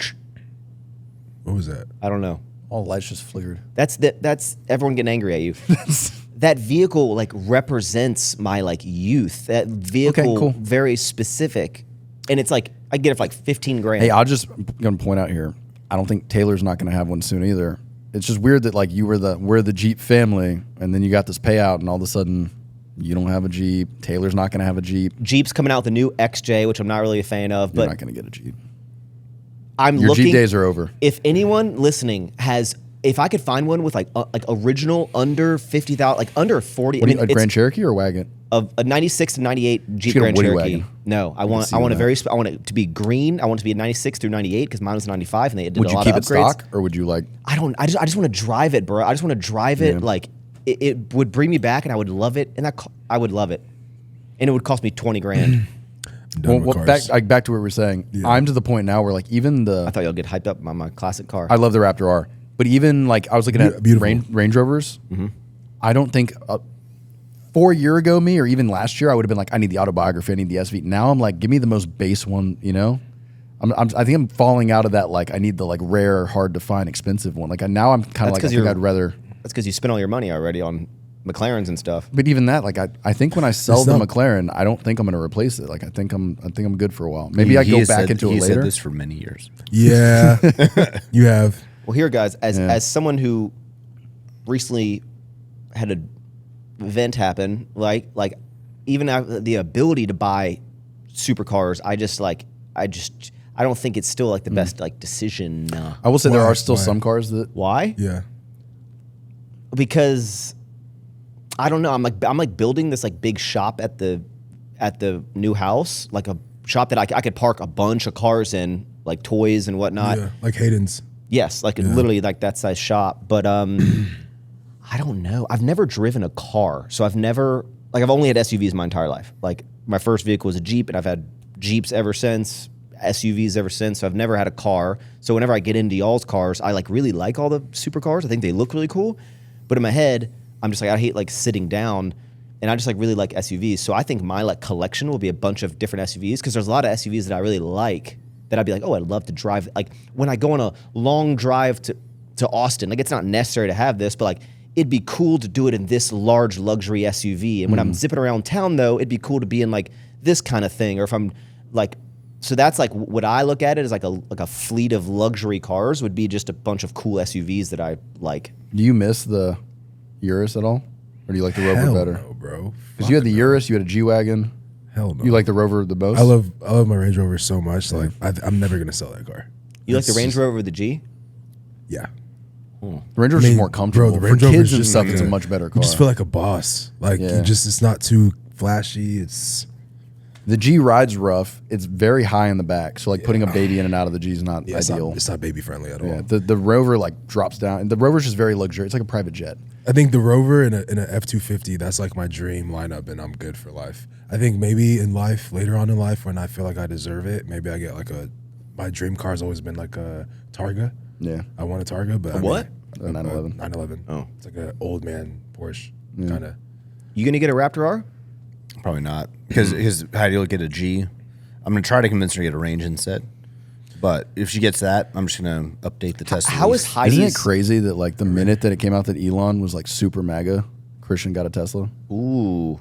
What was that? I don't know. All the lights just flickered. That's everyone getting angry at you. That vehicle like represents my like youth. That vehicle cool. very specific, and it's like I get it for like 15 grand. Hey, I'm gonna point out here. I don't think Taylor's not gonna have one soon either. It's just weird that like we're the Jeep family, and then you got this payout, and all of a sudden you don't have a Jeep. Taylor's not gonna have a Jeep. Jeep's coming out with the new XJ, which I'm not really a fan of, You're but not gonna get a Jeep. I'm Your looking. Jeep days are over. If anyone listening has, if I could find one with like original under 50,000, like under 40, What I do mean, you, a it's Grand Cherokee or a wagon? a 96 to 98 Jeep get a Grand Woody Cherokee. wagon. No, I want see a that. very, I want it to be green. I want it to be a 96 through 98 because mine was 95 and they did Would a you lot keep of it upgrades. stock or would you like? I just want to drive it, bro. I just want to drive it. Yeah. Like it would bring me back and I would love it. And I would love it. And it would cost me 20 grand. Done with cars. Back to what we were saying. Yeah. I'm to the point now where like even I thought y'all get hyped up by my classic car. I love the Raptor R, but even like I was looking at Beautiful. Range Rovers. I don't think 4 year ago me or even last year I would have been like I need the autobiography, I need the SV. Now I'm like give me the most base one, you know. I think I'm falling out of that like I need the like rare, hard to find, expensive one. Like now I'm kind of like I think I'd rather. That's because you spent all your money already on McLarens and stuff. But even that, like I think when I sell It's the not- McLaren, I don't think I'm going to replace it. Like I think I'm good for a while. Maybe I go back into it he later. said this for many years. Yeah, you have. Well, here, guys, as someone who recently had an event happen, like even the ability to buy supercars, I don't think it's still like the best like decision. I will say there Why? are still Why? some cars that Why? Yeah. Because I don't know. I'm like building this like big shop at the new house, like a shop that I could park a bunch of cars in, like toys and whatnot. Yeah. Like Hayden's. Yes, like literally like that size shop. But I don't know. I've never driven a car, so I've only had SUVs my entire life. Like my first vehicle was a Jeep, and I've had Jeeps ever since, SUVs ever since. So I've never had a car. So whenever I get into y'all's cars, I like really like all the supercars. I think they look really cool. But in my head, I'm just like I hate like sitting down, and I just like really like SUVs. So I think my like collection will be a bunch of different SUVs because there's a lot of SUVs that I really like. That I'd be like, oh, I'd love to drive. Like when I go on a long drive to Austin, like it's not necessary to have this, but like it'd be cool to do it in this large luxury SUV. And when I'm zipping around town, though, it'd be cool to be in like this kind of thing. Or if I'm like, so that's like what I look at it as like a fleet of luxury cars would be just a bunch of cool SUVs that I like. Do you miss the Urus at all, or do you like the Rover Hell better? no, bro. Because you had the Urus, you had a G wagon. Hell no. You like the Rover the most? I love my Range Rover so much. Like I'm never gonna sell that car. You like the It's Range just- Rover with the G? Yeah. The Range Rover's I mean, more comfortable. Bro, the For Range Rover's kids and just stuff, like it's a much better car. You just feel like a boss. Like Yeah. it's not too flashy. It's The G ride's rough. It's very high in the back, so like putting a baby in and out of the G is not ideal. It's not baby friendly at all. Yeah, the Rover like drops down, and the Rover's just very luxurious. It's like a private jet. I think the Rover in a F-250, that's like my dream lineup, and I'm good for life. I think maybe in life, later on in life, when I feel like I deserve it, maybe I get like my dream car's always been like a Targa. Yeah, I want a Targa, but what? A 911. 911. Oh. It's like an old man Porsche kind of. You gonna get a Raptor R? Probably not, because how do you get a G? I'm gonna try to convince her to get a Range instead. But if she gets that, I'm just gonna update the test. How is Heidi's? Isn't it crazy that like the minute that it came out that Elon was like super MAGA, Christian got a Tesla? Ooh.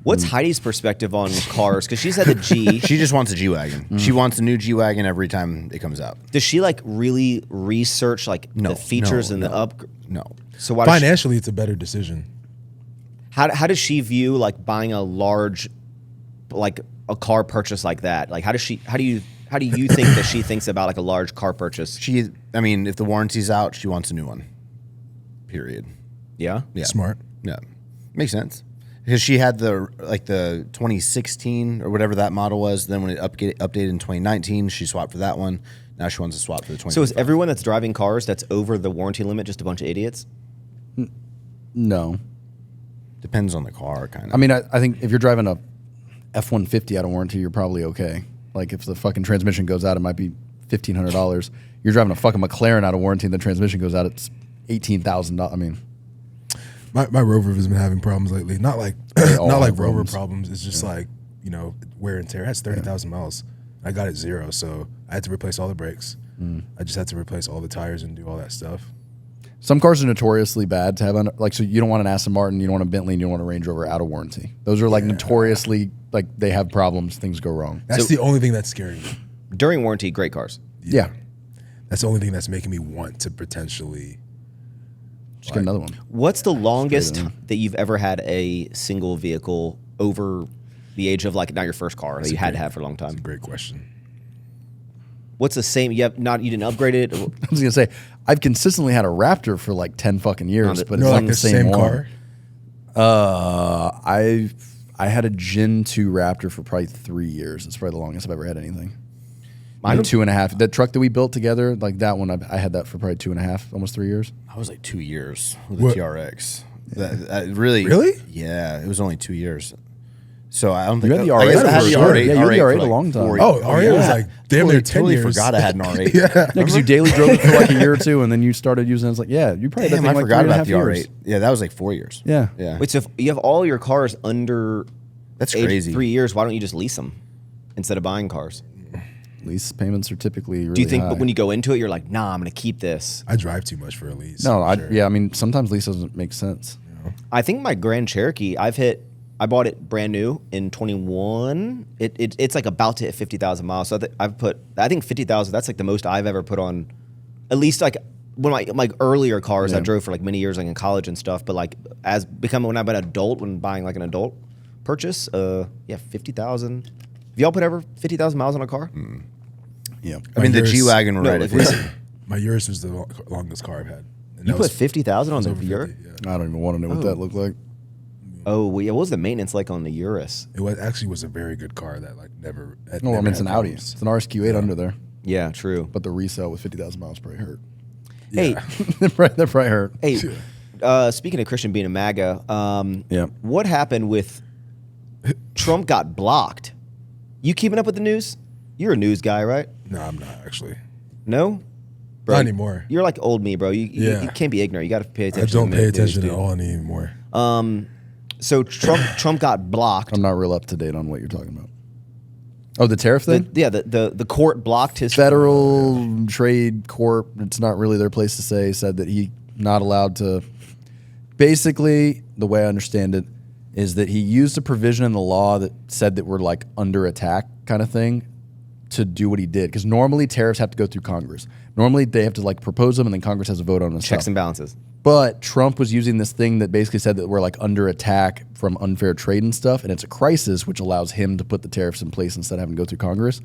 What's Heidi's perspective on cars? Because she's had the G. She just wants a G-Wagon. She wants a new G-Wagon every time it comes out. Does she like really research like the features and the up? No. So why does she, Financially, it's a better decision. how does she view like buying a large, like a car purchase like that? Like how do you think that she thinks about like a large car purchase? I mean, if the warranty's out, she wants a new one. Period. Yeah. Yeah. Smart. Yeah. Makes sense. Because she had the 2016 or whatever that model was. Then when it updated in 2019, she swapped for that one. Now she wants to swap for the 20. So is everyone that's driving cars that's over the warranty limit just a bunch of idiots? No. Depends on the car, kind of. I mean, I think if you're driving a F-150 out of warranty, you're probably okay. Like if the fucking transmission goes out, it might be $1,500. You're driving a fucking McLaren out of warranty and the transmission goes out, it's $18,000. I mean, My Rover has been having problems lately. Not like all not like have Rover problems. problems. It's just like, wear and tear. It has 30,000 miles. I got it 0, so I had to replace all the brakes. I just had to replace all the tires and do all that stuff. some cars are notoriously bad to have so you don't want an Aston Martin, you don't want a Bentley, and you don't want a Range Rover out of warranty. Those are like notoriously like they have problems, things go wrong. That's the only thing that's scaring me. During warranty, great cars. Yeah. That's the only thing that's making me want to potentially. Just get another one. What's the longest that you've ever had a single vehicle over the age of like not your first car that you had to have for a long time? Great question. What's the same? You didn't upgrade it. I was gonna say I've consistently had a Raptor for like 10 fucking years, but it's No, like like the same car. one. I had a Gen 2 Raptor for probably 3 years. It's probably the longest I've ever had anything. Mine 2.5. That truck that we built together, like that one, I had that for probably 2.5, almost 3 years. I was like 2 years with What? the TRX. That really? Really? Yeah, it was only 2 years. So I don't think You had the I guess R8 I had for the sure. R8. Yeah, you had the for R8 a long time. 4 Oh, R8 was like damn near 10 totally years. forgot I had an R8. Yeah. because you daily drove it for like a year or two, and then you started using it. It's like, yeah, you probably had that Damn, thing I like forgot 3.5 about the years. R8. Yeah, that was like 4 years. Yeah. Yeah. Wait, so if you have all your cars under That's age crazy. 3 years, why don't you just lease them instead of buying cars? Lease payments are typically really Do you think high. when you go into it, you're like, nah, I'm going to keep this? I drive too much for a lease. No, for sure. yeah, I mean, sometimes lease doesn't make sense. I think my Grand Cherokee, I bought it brand new in 21. It's like about to hit 50,000 miles. So I think 50,000, that's like the most I've ever put on, at least like when my earlier cars I drove for like many years like in college and stuff. But like when I've been an adult, when buying like an adult purchase, 50,000. Have y'all put ever 50,000 miles on a car? Yeah. I mean, the Yours- G-Wagon No, right like, there. My Urus was the longest car I've had. And You that put was 50,000 on the over Urus? 50, yeah. I don't even want to know what that looked like. Oh, well, yeah. What was the maintenance like on the Urus? It was a very good car that like never. No, I mean, it's had an Audi. problems. It's an RSQ8 under there, Yeah, true. but the resale with 50,000 miles probably hurt. Hey, that probably hurt. hey. Speaking of Christian being a MAGA, Yeah. what happened with Trump got blocked? You keeping up with the news? You're a news guy, right? No, I'm not actually. No, Not anymore. You're like old me, bro. You Yeah. can't be ignorant. You got to pay I attention. don't to pay the attention news, at dude. all anymore. So Trump got blocked. I'm not real up to date on what you're talking about. Oh, the tariff thing? The court blocked his Federal Trade Corp, it's not really their place to say, said that he not allowed to. Basically, the way I understand it is that he used a provision in the law that said that we're like under attack kind of thing to do what he did. Because normally tariffs have to go through Congress. Normally they have to like propose them and then Congress has a vote on them. checks and balances. But Trump was using this thing that basically said that we're like under attack from unfair trade and stuff, and it's a crisis, which allows him to put the tariffs in place instead of having to go through Congress.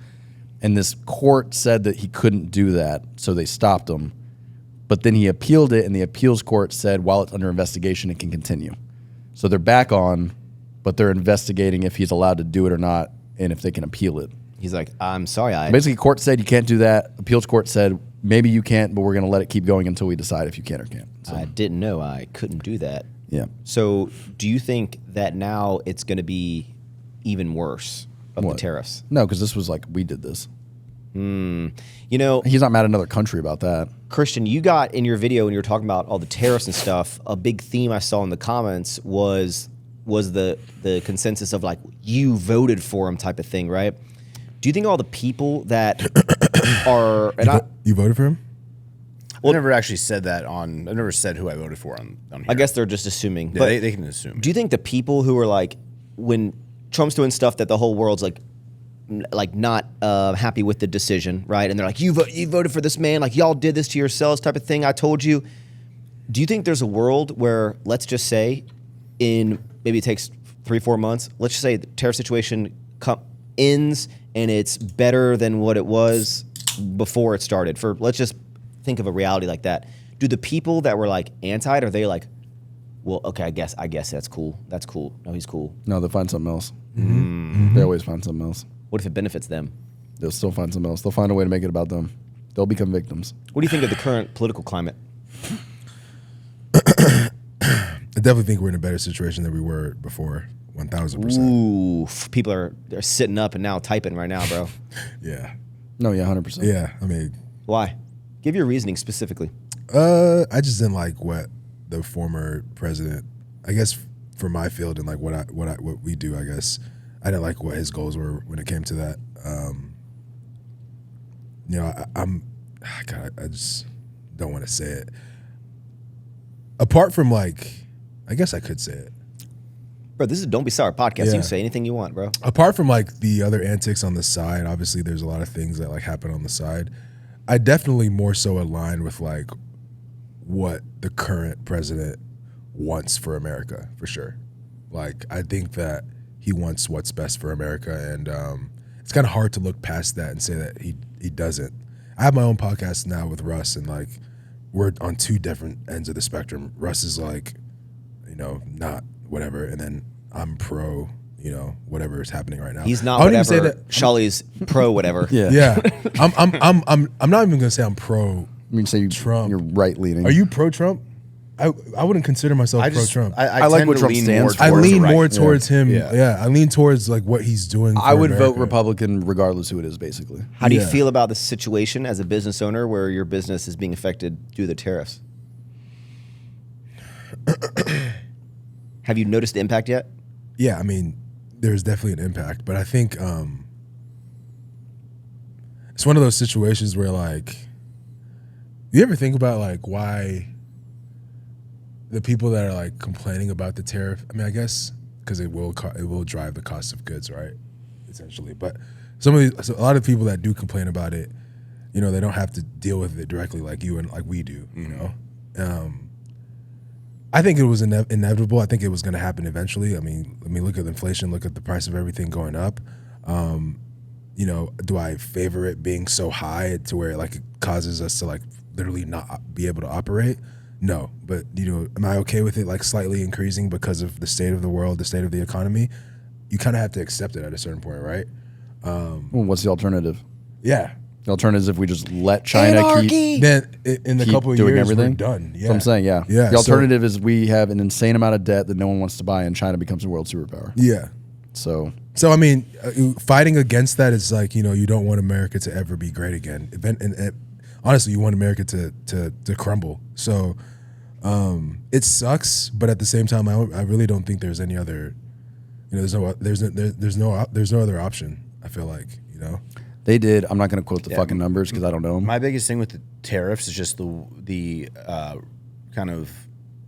And this court said that he couldn't do that, so they stopped him. But then he appealed it, and the appeals court said while it's under investigation, it can continue. So they're back on but they're investigating if he's allowed to do it or not, and if they can appeal it. He's like, I'm sorry. Basically, court said you can't do that. Appeals court said maybe you can't, but we're going to let it keep going until we decide if you can or can't. So, I didn't know I couldn't do that. yeah. So do you think that now it's going to be even worse of the tariffs? No, because this was like, we did this. You know, He's not mad at another country about that. Christian, you got in your video when you were talking about all the tariffs and stuff, a big theme I saw in the comments was the consensus of like, you voted for him type of thing, right? Do you think all the people that are... You voted for him? I never actually said that on... I've never said who I voted for on here. I guess they're just assuming. Yeah, But they can assume. do you think the people who are like, when Trump's doing stuff that the whole world's like not happy with the decision, right? And they're like, you voted for this man, like y'all did this to yourselves type of thing, I told you. Do you think there's a world where, let's just say, in maybe it takes 3-4 months, let's just say the tariff situation ends and it's better than what it was before it started? Let's just think of a reality like that. Do the people that were like anti it, are they like, well, okay, I guess that's cool. That's cool. No, he's cool. No, they'll find something else. They always find something else. What if it benefits them? They'll still find something else. They'll find a way to make it about them. They'll become victims. What do you think of the current political climate? I definitely think we're in a better situation than we were before, 1,000%. Ooh, they're sitting up and now typing right now, bro. Yeah. No, yeah, 100%. Yeah, I mean... Why? Give your reasoning specifically. I just didn't like what the former president, I guess for my field and like what we do, I guess, I didn't like what his goals were when it came to that. I just don't want to say it. Apart from like, I guess I could say it. Bro, this is a Don't Be Sour podcast. Yeah. You can say anything you want, bro. Apart from like the other antics on the side, obviously there's a lot of things that like happen on the side. I definitely more so align with like what the current president wants for America, for sure. Like, I think that he wants what's best for America, and it's kind of hard to look past that and say that he doesn't. I have my own podcast now with Russ, and like we're on two different ends of the spectrum. Russ is like, not whatever, and then I'm pro, whatever is happening right now. He's not I wouldn't whatever. even say that. Shawley's pro whatever. Yeah. Yeah, I'm not even gonna say I'm pro. I mean, say Trump. you're right leaning. Are you pro Trump? I wouldn't consider myself pro Trump. I like tend what to Trump lean stands more for. I towards lean the right. more towards him. Yeah. Yeah, I lean towards like what he's doing. I for would vote America. Republican regardless who it is, basically. How do you Yeah. feel about the situation as a business owner where your business is being affected due to the tariffs? Have you noticed the impact yet? Yeah, I mean, there's definitely an impact, but I think it's one of those situations where like, you ever think about like why the people that are like complaining about the tariff? I mean, I guess because it will drive the cost of goods, right? Essentially, but a lot of people that do complain about it, they don't have to deal with it directly like you and like we do. I think it was inevitable. I think it was going to happen eventually. I mean, look at inflation. Look at the price of everything going up. Do I favor it being so high to where like it causes us to like literally not be able to operate? No, but am I okay with it like slightly increasing because of the state of the world, the state of the economy? You kind of have to accept it at a certain point, right? Well, what's the alternative? Yeah. The alternative is if we just let China keep Then in a couple of doing years, everything. we're done. Yeah. So I'm saying, yeah. Yeah, The alternative is we have an insane amount of debt that no one wants to buy, and China becomes a world superpower. Yeah. So I mean, fighting against that is like, you don't want America to ever be great again. And honestly, you want America to crumble. So it sucks, but at the same time, I really don't think there's any other. There's no other option. I feel like they did. I'm not going to quote the fucking numbers because I don't know them. My biggest thing with the tariffs is just the kind of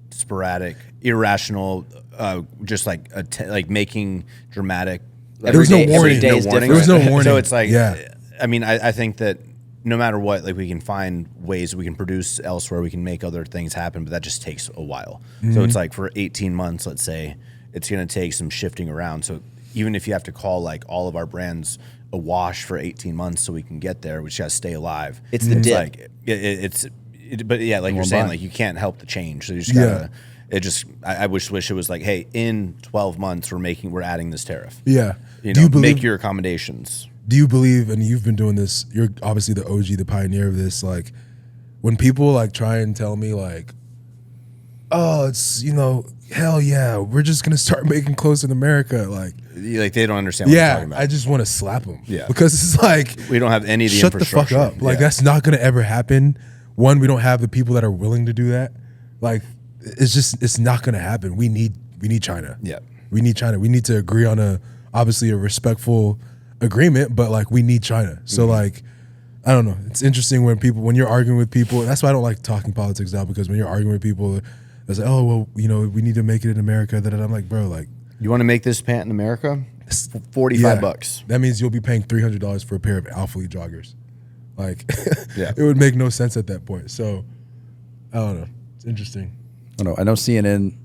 sporadic, irrational, just like making dramatic. There was no every warning. day is different. There was no warning. So it's like, yeah. I mean, I think that no matter what, like we can find ways we can produce elsewhere, we can make other things happen, but that just takes a while. So it's like for 18 months, let's say, it's going to take some shifting around. So even if you have to call like all of our brands a wash for 18 months so we can get there, we just got to stay alive. It's the dip. Like but yeah, like you're saying, like you can't help the change. So you just gotta. I wish it was like, hey, in 12 months we're adding this tariff. Yeah. You Do know, you believe, make your accommodations. Do you believe, and you've been doing this, you're obviously the OG, the pioneer of this, like when people like try and tell me like, oh, it's, you know, hell yeah, we're just going to start making clothes in America. Like they don't understand what you're talking about. I just want to slap them. Yeah. Because it's like, we don't have any of the shut the infrastructure. fuck up. Like that's not going to ever happen. One, we don't have the people that are willing to do that. Like it's not going to happen. We need China. Yeah. We need China. We need to agree on obviously a respectful agreement, but like we need China. So like, I don't know. It's interesting when you're arguing with people. That's why I don't like talking politics now, because when you're arguing with people, it's like, oh, well, you know, we need to make it in America. That I'm like, bro, like, you want to make this pant in America? $45. That means you'll be paying $300 for a pair of Alpha Lee joggers. Like, yeah, it would make no sense at that point. So, I don't know. It's interesting. I don't know. I know CNN.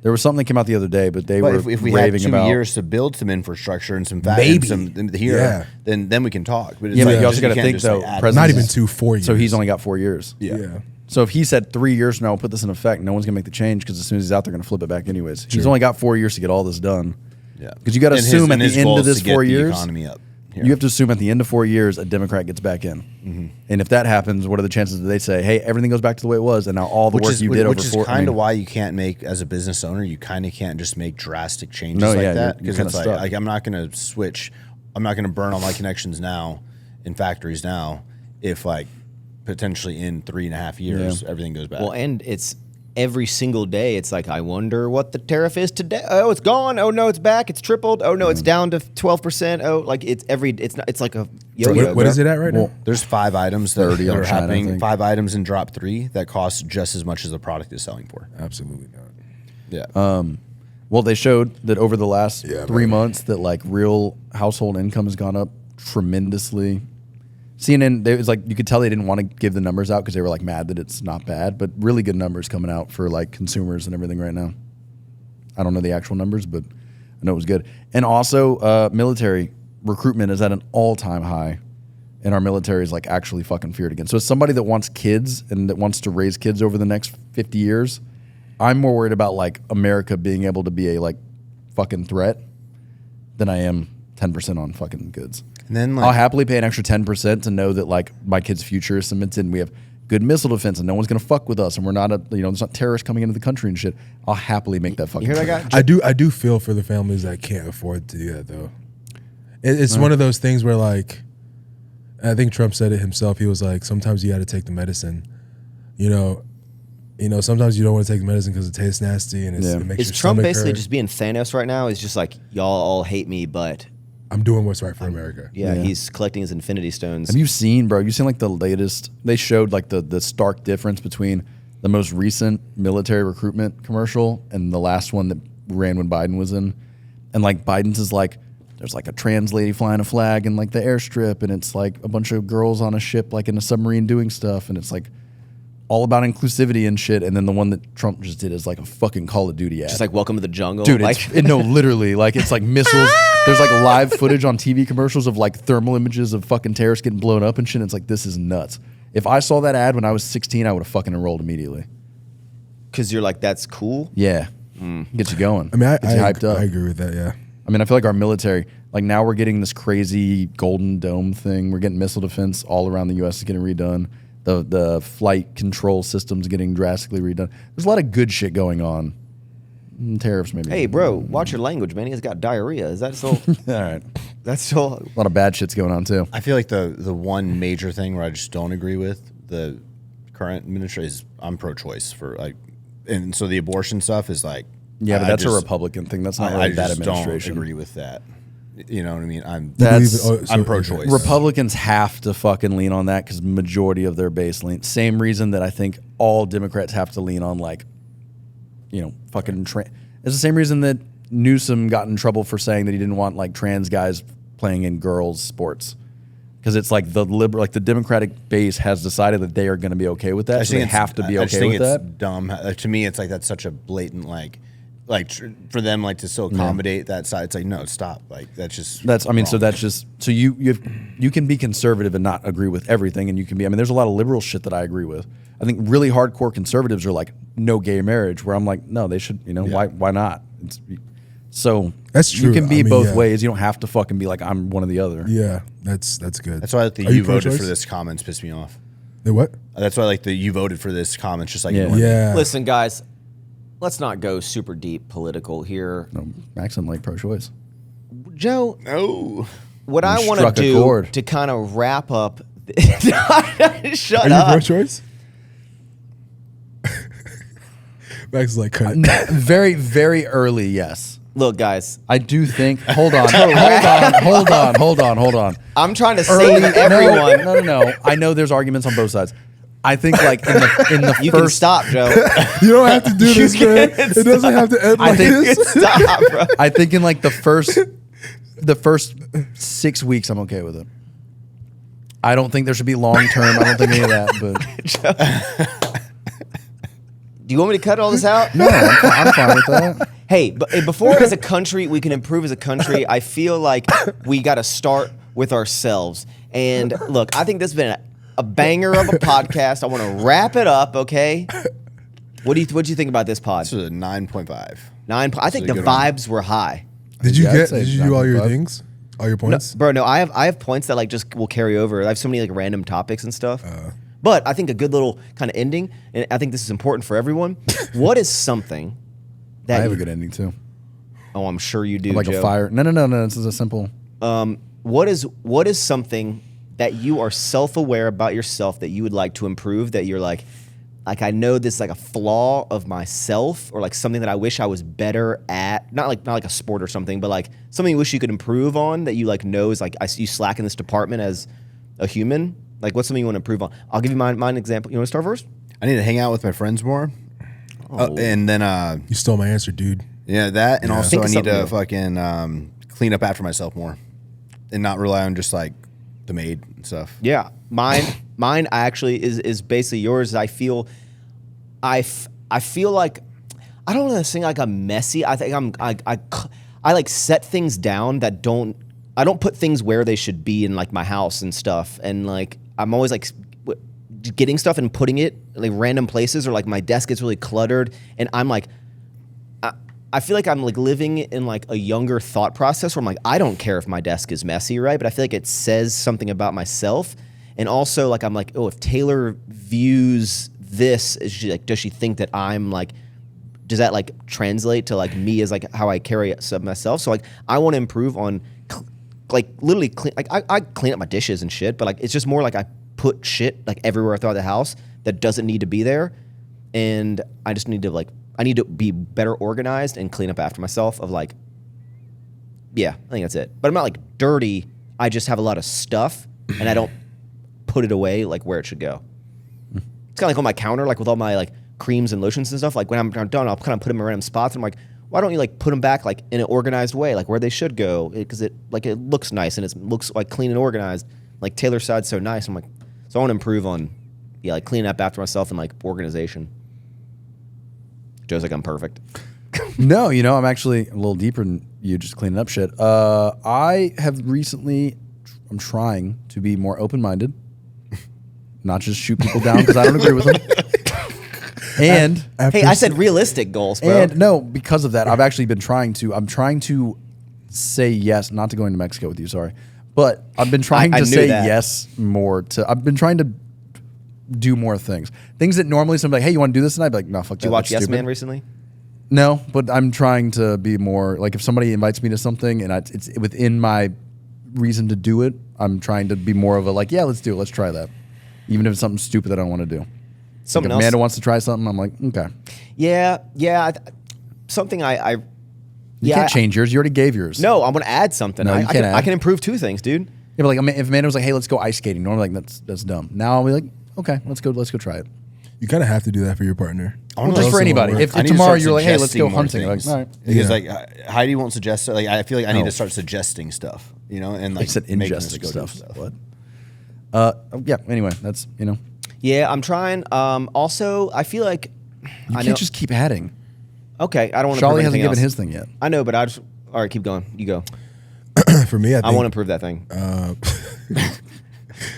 There was something that came out the other day, but they were if we raving had 2 about years to build some infrastructure and some Maybe. here, then we can talk. But it's Yeah, but like, you also you got to can't think just, like, though. add- President- Not even 2, 4 years. So he's only got 4 years. Yeah. So if he said 3 years from now, we'll put this in effect, no one's gonna make the change, because as soon as he's out, they're gonna flip it back anyways. He's only got 4 years to get all this done. Yeah, because you got to And assume and at his the end goal of is this to get 4 the years, economy up here. you have to assume at the end of 4 years, a Democrat gets back in. And if that happens, what are the chances that they say, hey, everything goes back to the way it was, and now all the work you did over which is kind of why you can't make, as a business owner, you kind of can't just make drastic changes like that, because you're it's kinda like stuck. I'm not going to switch, I'm not going to burn all my connections now in factories now if like potentially in 3.5 years everything goes back. Well, and it's every single day. It's like, I wonder what the tariff is today. Oh, it's gone. Oh no, it's back. It's tripled. Oh no, it's down to 12%. Oh, like it's not. It's like a yo-yo. What is it at right now? There's 5 items that 30 on are China, I happening. think. 5 items in drop 3 that cost just as much as the product is selling for. Absolutely not. Yeah. Well, they showed that over the last Yeah, 3 man. months that like real household income has gone up tremendously. CNN, it was like you could tell they didn't want to give the numbers out because they were like mad that it's not bad, but really good numbers coming out for like consumers and everything right now. I don't know the actual numbers, but I know it was good. And also, military recruitment is at an all-time high, and our military is like actually fucking feared again. So as somebody that wants kids and that wants to raise kids over the next 50 years, I'm more worried about like America being able to be a like fucking threat than I am 10% on fucking goods. And then I'll happily pay an extra 10% to know that like my kid's future is cemented and we have good missile defense and no one's gonna fuck with us and we're not there's not terrorists coming into the country and shit. I'll happily make that fucking. You hear that change. guy? I do feel for the families that can't afford to do that though. It's one of those things where like, I think Trump said it himself. He was like, sometimes you got to take the medicine. You know, sometimes you don't want to take the medicine because it tastes nasty and it makes Is your Trump stomach basically hurt. just being Thanos right now? Is just like, y'all all hate me, but I'm doing what's right for America. yeah, he's collecting his Infinity Stones. Have you seen, bro? You seen like the latest? They showed like the stark difference between the most recent military recruitment commercial and the last one that ran when Biden was in. And like Biden's is like, there's like a trans lady flying a flag in like the airstrip, and it's like a bunch of girls on a ship like in a submarine doing stuff, and it's like all about inclusivity and shit. And then the one that Trump just did is like a fucking Call of Duty ad. just like Welcome to the Jungle, Dude, like no, literally, like it's like missiles. There's like live footage on TV commercials of like thermal images of fucking terrorists getting blown up and shit. And it's like, this is nuts. If I saw that ad when I was 16, I would have fucking enrolled immediately. because you're like, that's cool. Yeah, gets you going. I mean, I Gets you hyped up. I agree with that. Yeah. I mean, I feel like our military, like now we're getting this crazy Golden Dome thing. We're getting missile defense all around the U.S. is getting redone. The flight control system's getting drastically redone. There's a lot of good shit going on. Tariffs maybe. Hey, bro, watch your language, man. He's got diarrhea. Is that still? All right. That's still. A lot of bad shit's going on too. I feel like the one major thing where I just don't agree with the current administration is I'm pro-choice for like, and so the abortion stuff is like, Yeah, but I that's a just- Republican thing. That's not I really that just administration. don't agree with that. You know what I mean? I'm pro-choice. Republicans have to fucking lean on that because majority of their base lean. Same reason that I think all Democrats have to lean on, like, fucking. It's the same reason that Newsom got in trouble for saying that he didn't want like trans guys playing in girls' sports, because it's like the Democratic base has decided that they are going to be okay with that, so they have to be okay with it's that. dumb. To me, it's like that's such a blatant like like for them like to still accommodate that side. It's like, no, stop. Like that's just so you can be conservative and not agree with everything, and you can be. I mean, there's a lot of liberal shit that I agree with. I think really hardcore conservatives are like no gay marriage, where I'm like, no, they should. You know, why not? So that's true. You can be both ways. You don't have to fucking be like I'm one or the other. Yeah, that's good. That's why the you voted for this comments pissed me off. The what? That's why like the you voted for this comments just like yeah. Listen, guys, let's not go super deep political here. No, Max doesn't like pro-choice. Joe, no. What I want to do to kind of wrap up. Shut Are up. you pro-choice? Max is like, cut. Very, very early, yes. Look, guys. I do think. Hold on. I'm trying to save everyone. No. I know there's arguments on both sides. I think like in the you first. Can stop, Joe. You don't have to do this, man. It doesn't have to end like this. Stop, bro. I think in like the first 6 weeks, I'm okay with it. I don't think there should be long term. I don't think any of that. But do you want me to cut all this out? No, I'm fine with that. Hey, but before as a country we can improve as a country, I feel like we got to start with ourselves. And look, I think this has been a banger of a podcast. I want to wrap it up, okay? What do you think about this pod? This is a 9.5. I think the vibes were high. Did you do all your things? All your points? No, I have points that like just will carry over. I have so many like random topics and stuff. But I think a good little kind of ending, and I think this is important for everyone. What is something that I have a good ending too? Oh, I'm sure you do. Like Joe. A fire. No. This is a simple. What is something that you are self-aware about yourself that you would like to improve? That you're like I know this is like a flaw of myself, or like something that I wish I was better at. Not like a sport or something, but like something you wish you could improve on that you like know is like you slack in this department as a human. Like, what's something you want to improve on? I'll give you mine example. You want to start first? I need to hang out with my friends more. And then... you stole my answer, dude. Yeah, that. And also I need to new. fucking clean up after myself more. And not rely on just, like, the maid and stuff. Yeah. Mine actually is basically yours. I feel like... I don't want to sing like I'm messy. I think I like set things down that don't... I don't put things where they should be in like my house and stuff. And like... I'm always like getting stuff and putting it like random places, or like my desk gets really cluttered, and I'm like, I feel like I'm like living in like a younger thought process where I'm like, I don't care if my desk is messy, right? But I feel like it says something about myself, and also like I'm like, oh, if Taylor views this, does she think that I'm like, does that like translate to like me as like how I carry myself? So like I want to improve on. Like literally clean, like I clean up my dishes and shit, but like it's just more like I put shit like everywhere throughout the house that doesn't need to be there, and I just need to like I need to be better organized and clean up after myself. Of like, yeah, I think that's it. But I'm not like dirty. I just have a lot of stuff, and I don't put it away like where it should go. It's kind of like on my counter, like with all my like creams and lotions and stuff. Like when I'm done, I'll kind of put them in random spots. And I'm like, why don't you like put them back like in an organized way, like where they should go? Because it looks nice and it looks like clean and organized. Like Taylor's side's so nice. I'm like, so I want to improve on, like cleaning up after myself and like organization. Joe's like, I'm perfect. No, I'm actually a little deeper than you, just cleaning up shit. I have recently, I'm trying to be more open-minded, not just shoot people down because I don't agree with them. And hey, I said realistic goals, bro. And no, because of that, I'm trying to say yes, not to going to Mexico with you, sorry. But I've been trying to say yes more I've been trying to do more things. Things that normally somebody like, hey, you want to do this? And I'd be like, no, fuck that. Did you watch Yes Man recently? No, but I'm trying to be more, like if somebody invites me to something and it's within my reason to do it, I'm trying to be more of a like, yeah, let's do it. Let's try that. Even if it's something stupid that I don't want to do. Something like if Amanda wants to try something, I'm like, okay. Yeah. Something You can't change yours. You already gave yours. No, I'm going to add something. No, I can improve two things, dude. Yeah, but like if Amanda was like, hey, let's go ice skating. Normally like, that's dumb. Now I'll be like, okay, let's go try it. You kind of have to do that for your partner. Well, just for anybody. If tomorrow you're like, hey, let's go hunting. Like, all right. Because like Heidi won't suggest it. Like I feel like I need to start suggesting stuff, and like I said ingesting stuff. What? Yeah, anyway, that's, Yeah, I'm trying. Also, I feel like you can't just keep adding. Okay, I don't want to. Shawley hasn't given his thing yet. I know, but I just. All right, keep going. You go. For me, I want to prove that thing.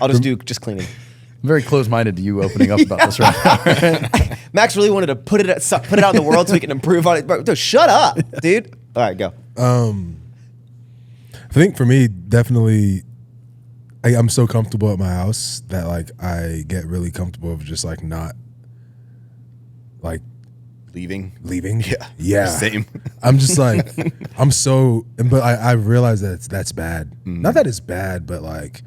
I'll just cleaning. I'm very close-minded to you opening up about this right now. Max really wanted to put it out in the world so we can improve on it. Bro, shut up, dude. All right, go. I think for me, definitely, I'm so comfortable at my house that like I get really comfortable with just like not like Leaving. Yeah. Same. I'm just like, but I realize that that's bad. Not that it's bad, but like,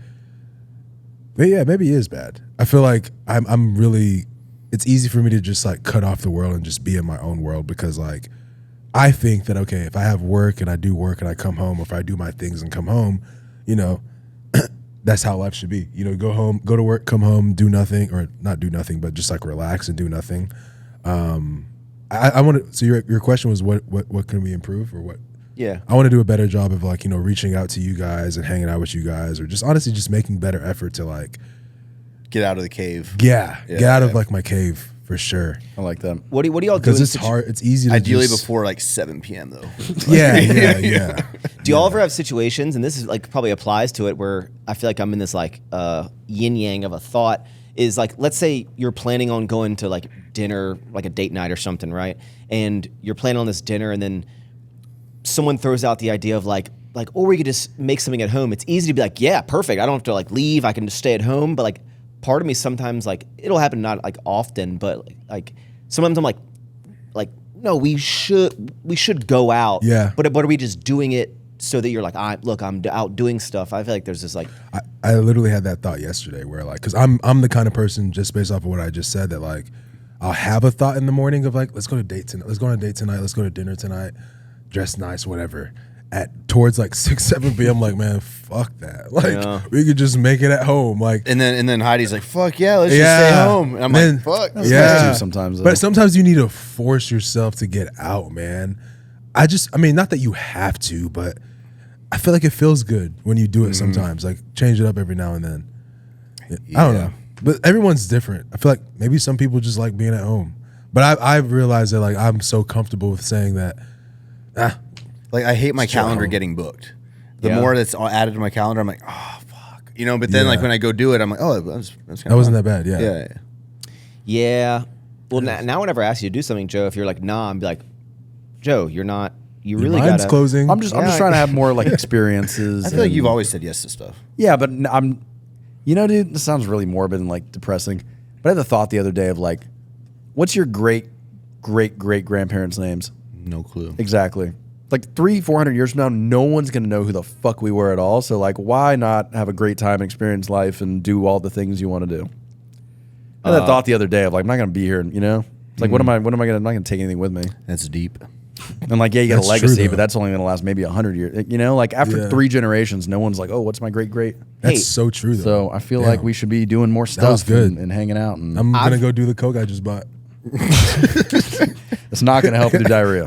yeah, maybe it is bad. I feel like I'm really, it's easy for me to just like cut off the world and just be in my own world because like, I think that, okay, if I have work and I do work and I come home, or if I do my things and come home, you know, that's how life should be. You know, go home, go to work, come home, do nothing, or not do nothing, but just like relax and do nothing. I want to. So your question was what can we improve or what? Yeah, I want to do a better job of like, you know, reaching out to you guys and hanging out with you guys, or just honestly just making better effort to like get out of the cave. Get out of like my cave for sure. I like that. What do y'all do? Because it's hard. It's easy to ideally before like 7 p.m. though. Yeah. Do y'all ever have situations, and this is like probably applies to it, where I feel like I'm in this like yin yang of a thought. Is like, let's say you're planning on going to like dinner, like a date night or something, right? And you're planning on this dinner, and then someone throws out the idea of like, or we could just make something at home. It's easy to be like, yeah, perfect. I don't have to like leave. I can just stay at home. But like, part of me sometimes like it'll happen, not like often, but like sometimes I'm like, no, we should go out. Yeah. But are we just doing it so that you're like, I'm out doing stuff? I feel like there's this like. I literally had that thought yesterday where like, because I'm the kind of person, just based off of what I just said, that like I'll have a thought in the morning of like, let's go on a date tonight, let's go to dinner tonight, dress nice, whatever. At towards like 6-7 p.m. like, man, fuck that. Like we could just make it at home. Like and then Heidi's like, fuck yeah, let's just stay home. And I'm like, fuck. That's nice too sometimes. But sometimes you need to force yourself to get out, man. I mean, not that you have to, but I feel like it feels good when you do it sometimes. Like change it up every now and then. I don't know. But everyone's different. I feel like maybe some people just like being at home. But I've realized that like I'm so comfortable with saying that, like I hate my calendar getting booked. The more that's added to my calendar, I'm like, oh fuck. You know, but then like when I go do it, I'm like, oh, that's kind that wasn't that bad, Yeah. Well, now whenever I ask you to do something, Joe, if you're like, nah, I'm like, Joe, you're not. You really got to. Closing. I'm just trying to have more like experiences. I feel like you've always said yes to stuff. Yeah, but dude, this sounds really morbid and like depressing. But I had the thought the other day of like, what's your great grandparents' names? No clue. Exactly. Like 300-400 years from now, no one's gonna know who the fuck we were at all. So like, why not have a great time, experience life, and do all the things you want to do? I had that thought the other day of like, I'm not gonna be here. You know, it's like, what am I gonna? I'm not gonna take anything with me. That's deep. And like, yeah, you got a legacy, true, but that's only gonna last maybe 100 years. You know, like after 3 generations, no one's like, oh, what's my great? That's so true, though. So I feel like we should be doing more stuff and hanging out. And I'm gonna go do the coke I just bought. It's not gonna help with your diarrhea.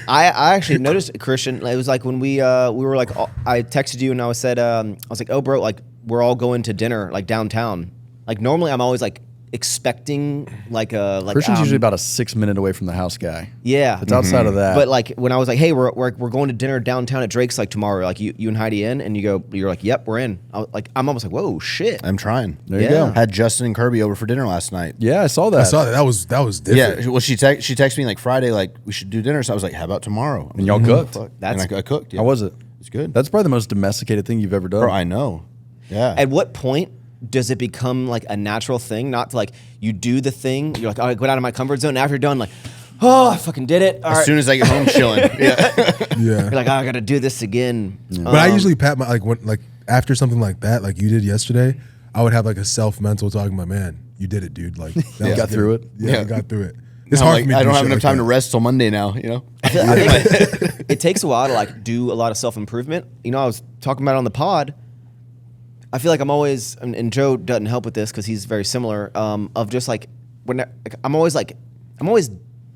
I actually noticed, Christian. It was like when we were like, I texted you and I said, I was like, oh, bro, like we're all going to dinner like downtown. Like normally, I'm always like expecting like Christian's usually about a 6 minute away from the house guy. Yeah, it's outside of that. But like when I was like, hey, we're going to dinner downtown at Drake's like tomorrow. Like you and Heidi in, and you're like, yep, we're in. I'm almost like, whoa, shit. I'm trying. There you go. Had Justin and Kirby over for dinner last night. Yeah, I saw that. That was different. Yeah, well, she texted me like Friday, like we should do dinner. So I was like, how about tomorrow? And y'all cooked. And I cooked. Yeah. How was it? It's good. That's probably the most domesticated thing you've ever done. Bro, I know. Yeah. At what point does it become like a natural thing? Not to like you do the thing, you're like, oh, I got out of my comfort zone. And after you're done, like, oh, I fucking did it. As soon as I get home, chilling. Yeah. You're like, oh, I got to do this again. Yeah. But I usually pat my like after something like that, like you did yesterday, I would have like a self-mental talking about, man, you did it, dude. Like you got through it. Yeah, I got through it. It's hard for me. I don't have enough time to rest till Monday now. You know. I think it takes a while to like do a lot of self-improvement. You know, I was talking about it on the pod. I feel like I'm always, and Joe doesn't help with this because he's very similar. Of just like I'm always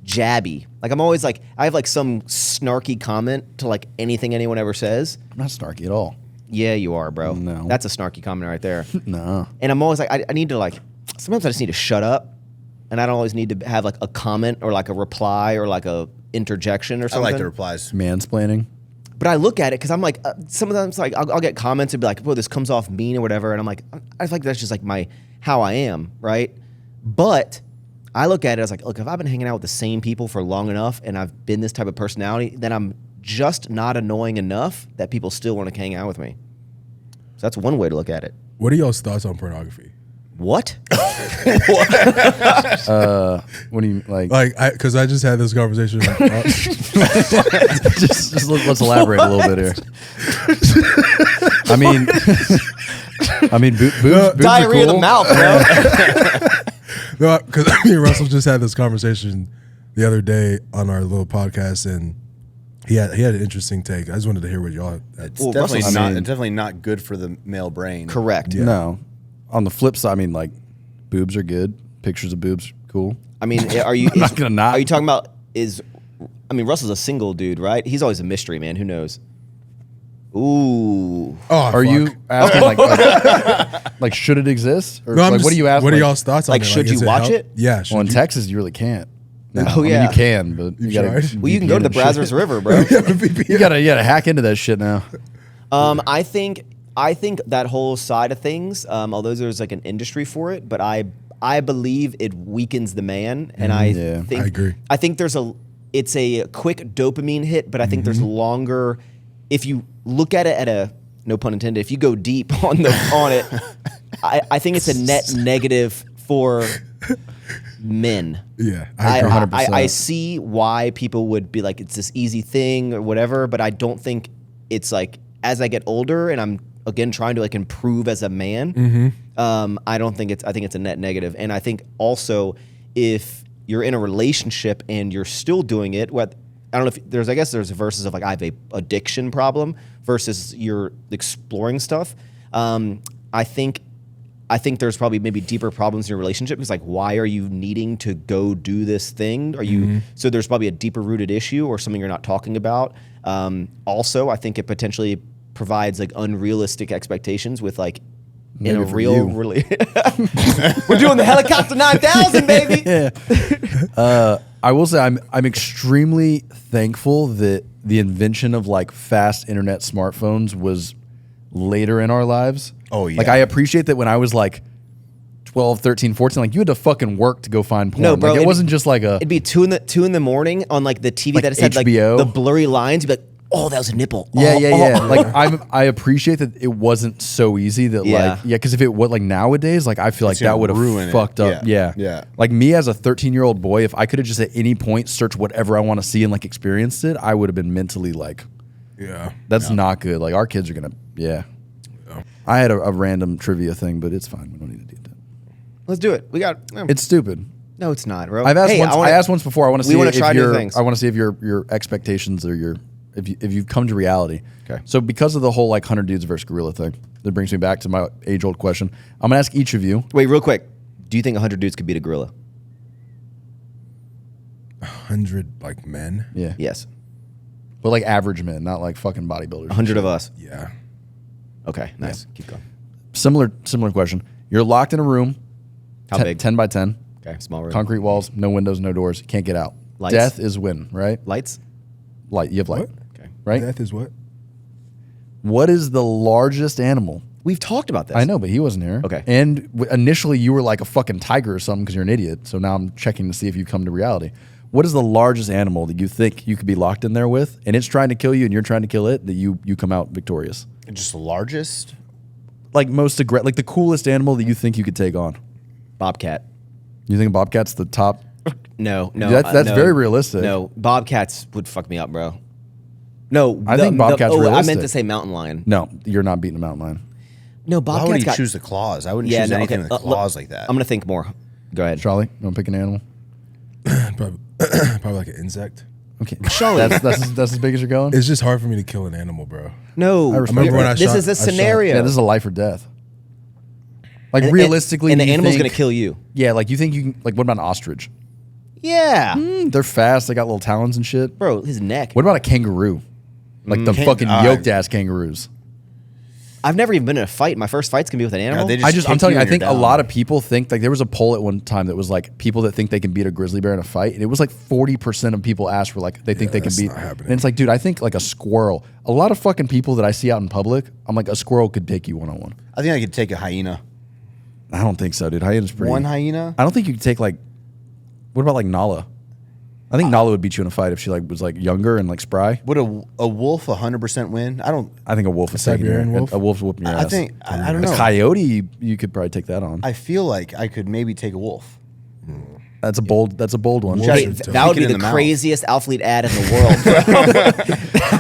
jabby. Like I'm always like I have like some snarky comment to like anything anyone ever says. I'm not snarky at all. Yeah, you are, bro. No, that's a snarky comment right there. No, and I'm always like I need to like sometimes I just need to shut up and I don't always need to have like a comment or like a reply or like a interjection or I something. like the replies. Mansplaining. But I look at it because I'm like, sometimes like I'll get comments and be like, "Well, this comes off mean or whatever," and I'm like, I feel like that's just like how I am, right? But I look at it as like, look, if I've been hanging out with the same people for long enough and I've been this type of personality, then I'm just not annoying enough that people still want to hang out with me. So that's one way to look at it. What are y'all's thoughts on pornography? What? What do you like? Because I just had this conversation. just let's elaborate a little bit here. I mean, boobs Diarrhea are cool. of the mouth, bro. No, because me and Russell just had this conversation the other day on our little podcast, and he had an interesting take. I just wanted to hear what y'all had. It's Well, definitely Russell's- not. It's definitely not good for the male brain. Correct. Yeah. No. On the flip side, I mean, like, boobs are good. Pictures of boobs, cool. I mean, are you? I'm not gonna not. Are you talking about? I mean, Russell's a single dude, right? He's always a mystery, man. Who knows? Ooh. Oh, Are you asking like should it exist? Or No, I'm like, just, what do you ask? What are like, y'all's thoughts on like, it? should is you it watch help? it? Yeah. Should Well, in you? Texas, you really can't. No, Oh, I mean, yeah. you can, but you gotta. tried? Well, you can go to the Brazos River, bro. You gotta hack into that shit now. I think that whole side of things, although there's like an industry for it, but I believe it weakens the man, and Yeah, think I agree. I think it's a quick dopamine hit, but I think there's longer. If you look at it at a, no pun intended, if you go deep on it, I think it's a net negative for men. Yeah. I, agree. 100%. I see why people would be like, it's this easy thing or whatever, but I don't think it's like, as I get older and I'm again trying to like improve as a man, I think it's a net negative. And I think also if you're in a relationship and you're still doing it, I don't know if there's verses of like, I have a addiction problem versus you're exploring stuff. I think there's probably maybe deeper problems in your relationship. It's like, why are you needing to go do this thing? Are you so there's probably a deeper rooted issue or something you're not talking about. Also, I think it potentially provides like unrealistic expectations with like in Maybe a for real you. really we're doing the helicopter 9000, baby. Yeah. I will say I'm extremely thankful that the invention of like fast internet smartphones was later in our lives. Oh, yeah. Like I appreciate that when I was like 12, 13, 14, like you had to fucking work to go find porn. No, bro, Like, it wasn't just like a It'd be 2 in the morning on like the TV Like that had like HBO? the blurry lines. You'd be like, oh, that was a nipple. Yeah, Oh, yeah, oh, yeah. oh. Like I appreciate that it wasn't so easy that Yeah. like because if it was like nowadays, like I feel like It's gonna that would ruin have it. fucked up. Yeah. Yeah. Yeah. Like me as a 13-year-old boy, if I could have just at any point searched whatever I want to see and like experienced it, I would have been mentally like, Yeah. that's not good. Like our kids are gonna, yeah. I had a random trivia thing, but it's fine. We don't need to do that. Let's do it. We got. It's stupid. No, it's not, bro. I've asked Hey, once. I asked once before. I want to we see wanna if try new your things. I want to see if your expectations or if you've come to reality. Okay. So because of the whole like 100 dudes versus gorilla thing, that brings me back to my age-old question. I'm gonna ask each of you. Wait, real quick. Do you think 100 dudes could beat a gorilla? 100 like men. Yeah. Yes. But like average men, not like fucking bodybuilders. 100 of us. Yeah. Okay, nice. Keep going. Similar question. You're locked in a room. How big? 10 by 10. Okay, small room. Concrete walls, no windows, no doors. Can't get out. Lights. Death is win, right? Lights? Light. You have light. What? Okay. Right? Death is what? What is the largest animal? We've talked about this. I know, but he wasn't here. Okay. And initially, you were like a fucking tiger or something because you're an idiot. So now I'm checking to see if you come to reality. What is the largest animal that you think you could be locked in there with, and it's trying to kill you, and you're trying to kill it, that you come out victorious? Just the largest. Like most like the coolest animal that you think you could take on. Bobcat. You think a bobcat's the top? No. That's no. very realistic. No, bobcats would fuck me up, bro. No, I think bobcat's I meant realistic. to say mountain lion. No, you're not beating a mountain lion. No, Why would bobcats he got. choose the claws? I wouldn't Yeah, choose no, anything okay, with claws like that. I'm gonna think more. Go ahead. Charlie, you want to pick an animal? Probably like an insect. Okay, Charlie. that's as big as you're going. It's just hard for me to kill an animal, bro. No, I remember when I this shot- is a I shot- scenario. Yeah, this is a life or death. Like And- realistically, and the do you animal's think- gonna kill you. Yeah, like you think you can, like what about an ostrich? Yeah, They're fast. They got little talons and shit. bro, his neck. What about a kangaroo? Like the fucking yoked ass kangaroos. I've never even been in a fight. My first fight's gonna be with an animal. they I'm kick telling you, you I when think you're a down. lot of people think, like, there was a poll at one time that was like people that think they can beat a grizzly bear in a fight, and it was like 40% of people asked for like they think they can that's beat. not happening. And it's like, dude, I think like a squirrel. A lot of fucking people that I see out in public, I'm like, a squirrel could take you one-on-one. I think I could take a hyena. I don't think so, dude. Hyena's pretty. One hyena? I don't think you could take like. What about like Nala? I think Nala would beat you in a fight if she like was like younger and like spry. Would a wolf 100% win? I don't. I think a wolf is taking Siberian your, wolf? A wolf's whooping your I ass. think I don't A know. coyote, you could probably take that on. I feel like I could maybe take a wolf. That's a bold one. Hey, Wolf. that would be Kick it the in the mouth. craziest Alphalete ad in the world,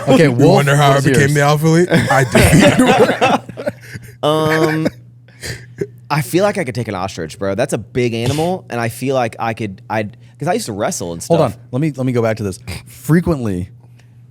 bro. Okay, You wolf. wonder how I what's became yours? the alpha lead? I did. I feel like I could take an ostrich, bro. That's a big animal, and I feel like because I used to wrestle and stuff. Hold on. Let me go back to this. Frequently,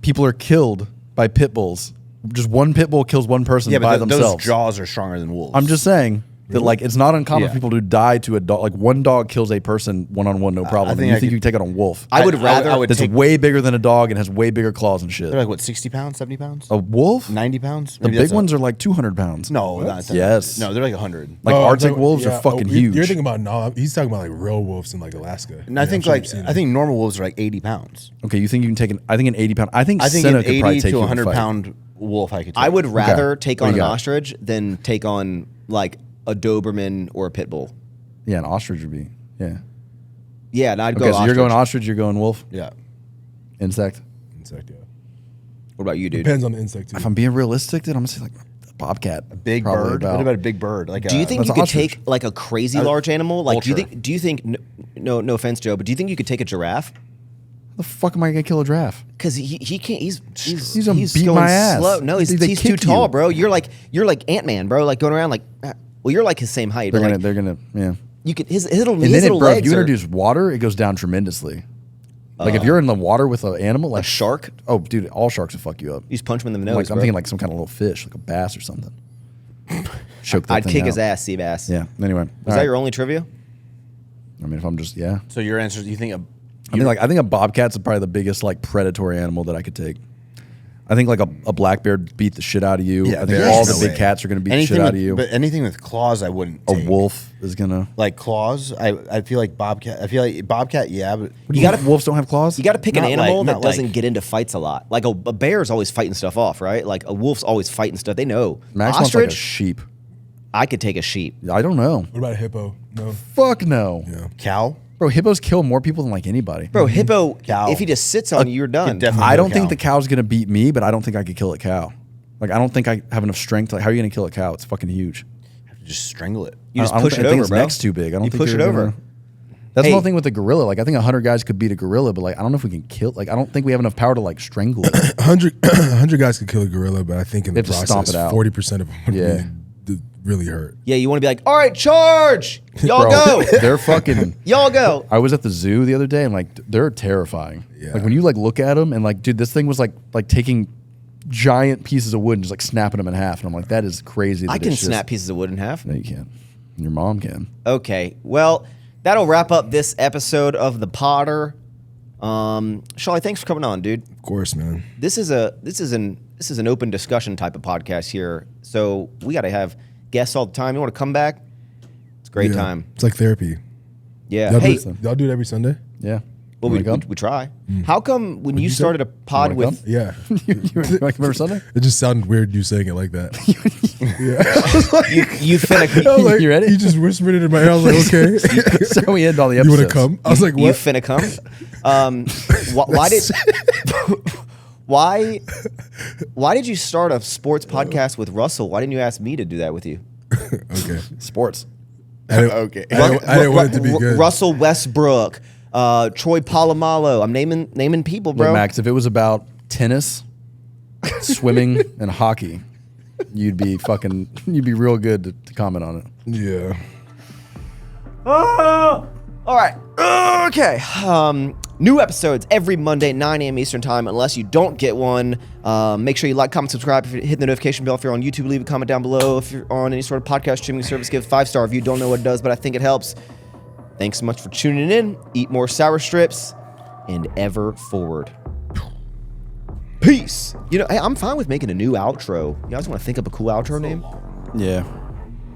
people are killed by pit bulls. Just one pit bull kills one person Yeah, by but themselves. those jaws are stronger than wolves. I'm just saying that like it's not uncommon Yeah. for people to die to a dog. Like one dog kills a person one-on-one, no problem. think And you I think could- you can take it on wolf? I would rather. I would That's take. way bigger than a dog and has way bigger claws and shit. They're like what, 60 pounds, 70 pounds, A wolf? 90 pounds. The big ones are like 200 pounds. No, not that. Yes. No, they're like 100. Like Oh, Arctic so- wolves yeah. are fucking Oh, huge. You're thinking about no. He's talking about like real wolves in like Alaska. And I Yeah, think I'm sure like you've seen I think normal wolves are like 80 pounds. Okay, you think you can take an? I think an 80-pound. I think I think Senna an could probably 80 take to you in a 100 fight. pound wolf I could take. I would rather Okay. take What on do an you got? ostrich than take on like a Doberman or a pit bull. Yeah, an ostrich would be. Yeah. Yeah, and I'd go Okay, so ostrich. you're going ostrich. You're going wolf. Yeah. Insect. insect. Yeah, What about you, dude? depends on the insect too. If I'm being realistic, dude, I'm gonna say like a bobcat. A big Probably bird. What about a big bird? Like Do you think That's you an could ostrich. take like a crazy large animal? Like, vulture. do you think? No offense, Joe, but do you think you could take a giraffe? the fuck am I gonna kill a giraffe? Because he can't. He's gonna beat going my ass. slow. No, he's They too kick tall, you. bro. You're like Ant-Man, bro. Like going around like. Well, you're like his same height. They're But gonna. like, They're gonna. Yeah. you could his little And his then, little bro, if legs you are introduce water, it goes down tremendously. Like if you're in the water with an animal, like a shark. Oh, dude, all sharks will fuck you up. You just punch him in the nose. Like, I'm bro. thinking like some kind of little fish, like a bass or something. Choke that I'd thing kick his out. ass, sea bass. Yeah. Anyway, Was that your only trivia? I mean, if I'm just yeah, So your answer is you think I think a bobcat's probably the biggest like predatory animal that I could take. I think like a black bear beat the shit out of you. Yeah, I think there's all the no big way. cats are gonna beat the anything shit out with, of you. But anything with claws I wouldn't A take. wolf is gonna. Like claws, I feel like bobcat. I feel like bobcat, yeah, but You gotta- wolves don't have claws. You got to pick an Not animal like- that not doesn't like- get into fights a lot. Like a bear's always fighting stuff off, right? Like a wolf's always fighting stuff. They know. Max wants like a Ostrich, sheep. I could take a sheep. I don't know. What about a hippo? No. Fuck no, cow. bro. Hippos kill more people than like anybody. Bro, hippo, Cow. if he just sits on you, you're done. definitely- I don't cow. think the cow's gonna beat me, but I don't think I could kill a cow. Like I don't think I have enough strength. Like how are you gonna kill a cow? It's fucking huge. Just strangle it. You just I don't push think- it I think over, its bro. neck's too big. I don't You think push it you're over. gonna- That's Hey. the whole thing with the gorilla. Like I think 100 guys could beat a gorilla, but like I don't know if we can kill. Like I don't think we have enough power to like strangle it. 100 guys could kill a gorilla, but I think in the They have to stomp process, it out. 40% of them would Yeah. really hurt. Yeah, you want to be like, all right, charge. Y'all Bro, go. They're fucking. Y'all go. I was at the zoo the other day and like they're terrifying. Yeah. Like when you like look at them and like, dude, this thing was like taking giant pieces of wood and just like snapping them in half, and I'm like, that is crazy. I that can it's just- snap pieces of wood in half. No, you can't. Your mom can. Okay, well, that'll wrap up this episode of The Potter. Shawley, thanks for coming on, dude. Of course, man. This is an open discussion type of podcast here, so we got to have guests all the time. You want to come back? It's a great Yeah. time. It's like therapy. Yeah. Y'all, Hey, y'all do it every Sunday? Yeah. well, Wanna come? we try. How come when you you say? started a pod wanna with Yeah. you like remember Sunday? It just sounded weird you saying it like that. you finna I was like, You ready? You just whispered it in my ear. I was like, okay. So we end all the You episodes. want to come? I was like, you what? finna come? Why did why did you start a sports podcast with Russell? Why didn't you ask me to do that with you? Okay. Sports. I didn't, Okay. I didn't want it to be good. Russell Westbrook, Troy Polamalu. I'm naming people, bro. Look, Max, if it was about tennis, swimming, and hockey, you'd be real good to comment on it. Yeah. All right. Okay. New episodes every Monday, 9 a.m. Eastern time. Unless you don't get one, make sure you like, comment, subscribe. If you hit the notification bell, if you're on YouTube, leave a comment down below. If you're on any sort of podcast streaming service, give a 5-star review. Don't know what it does, but I think it helps. Thanks so much for tuning in. Eat more sour strips and ever forward. Peace. You know, hey, I'm fine with making a new outro. You guys want to think up a cool outro name? Yeah.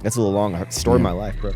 That's a little long. Story of my life, bro.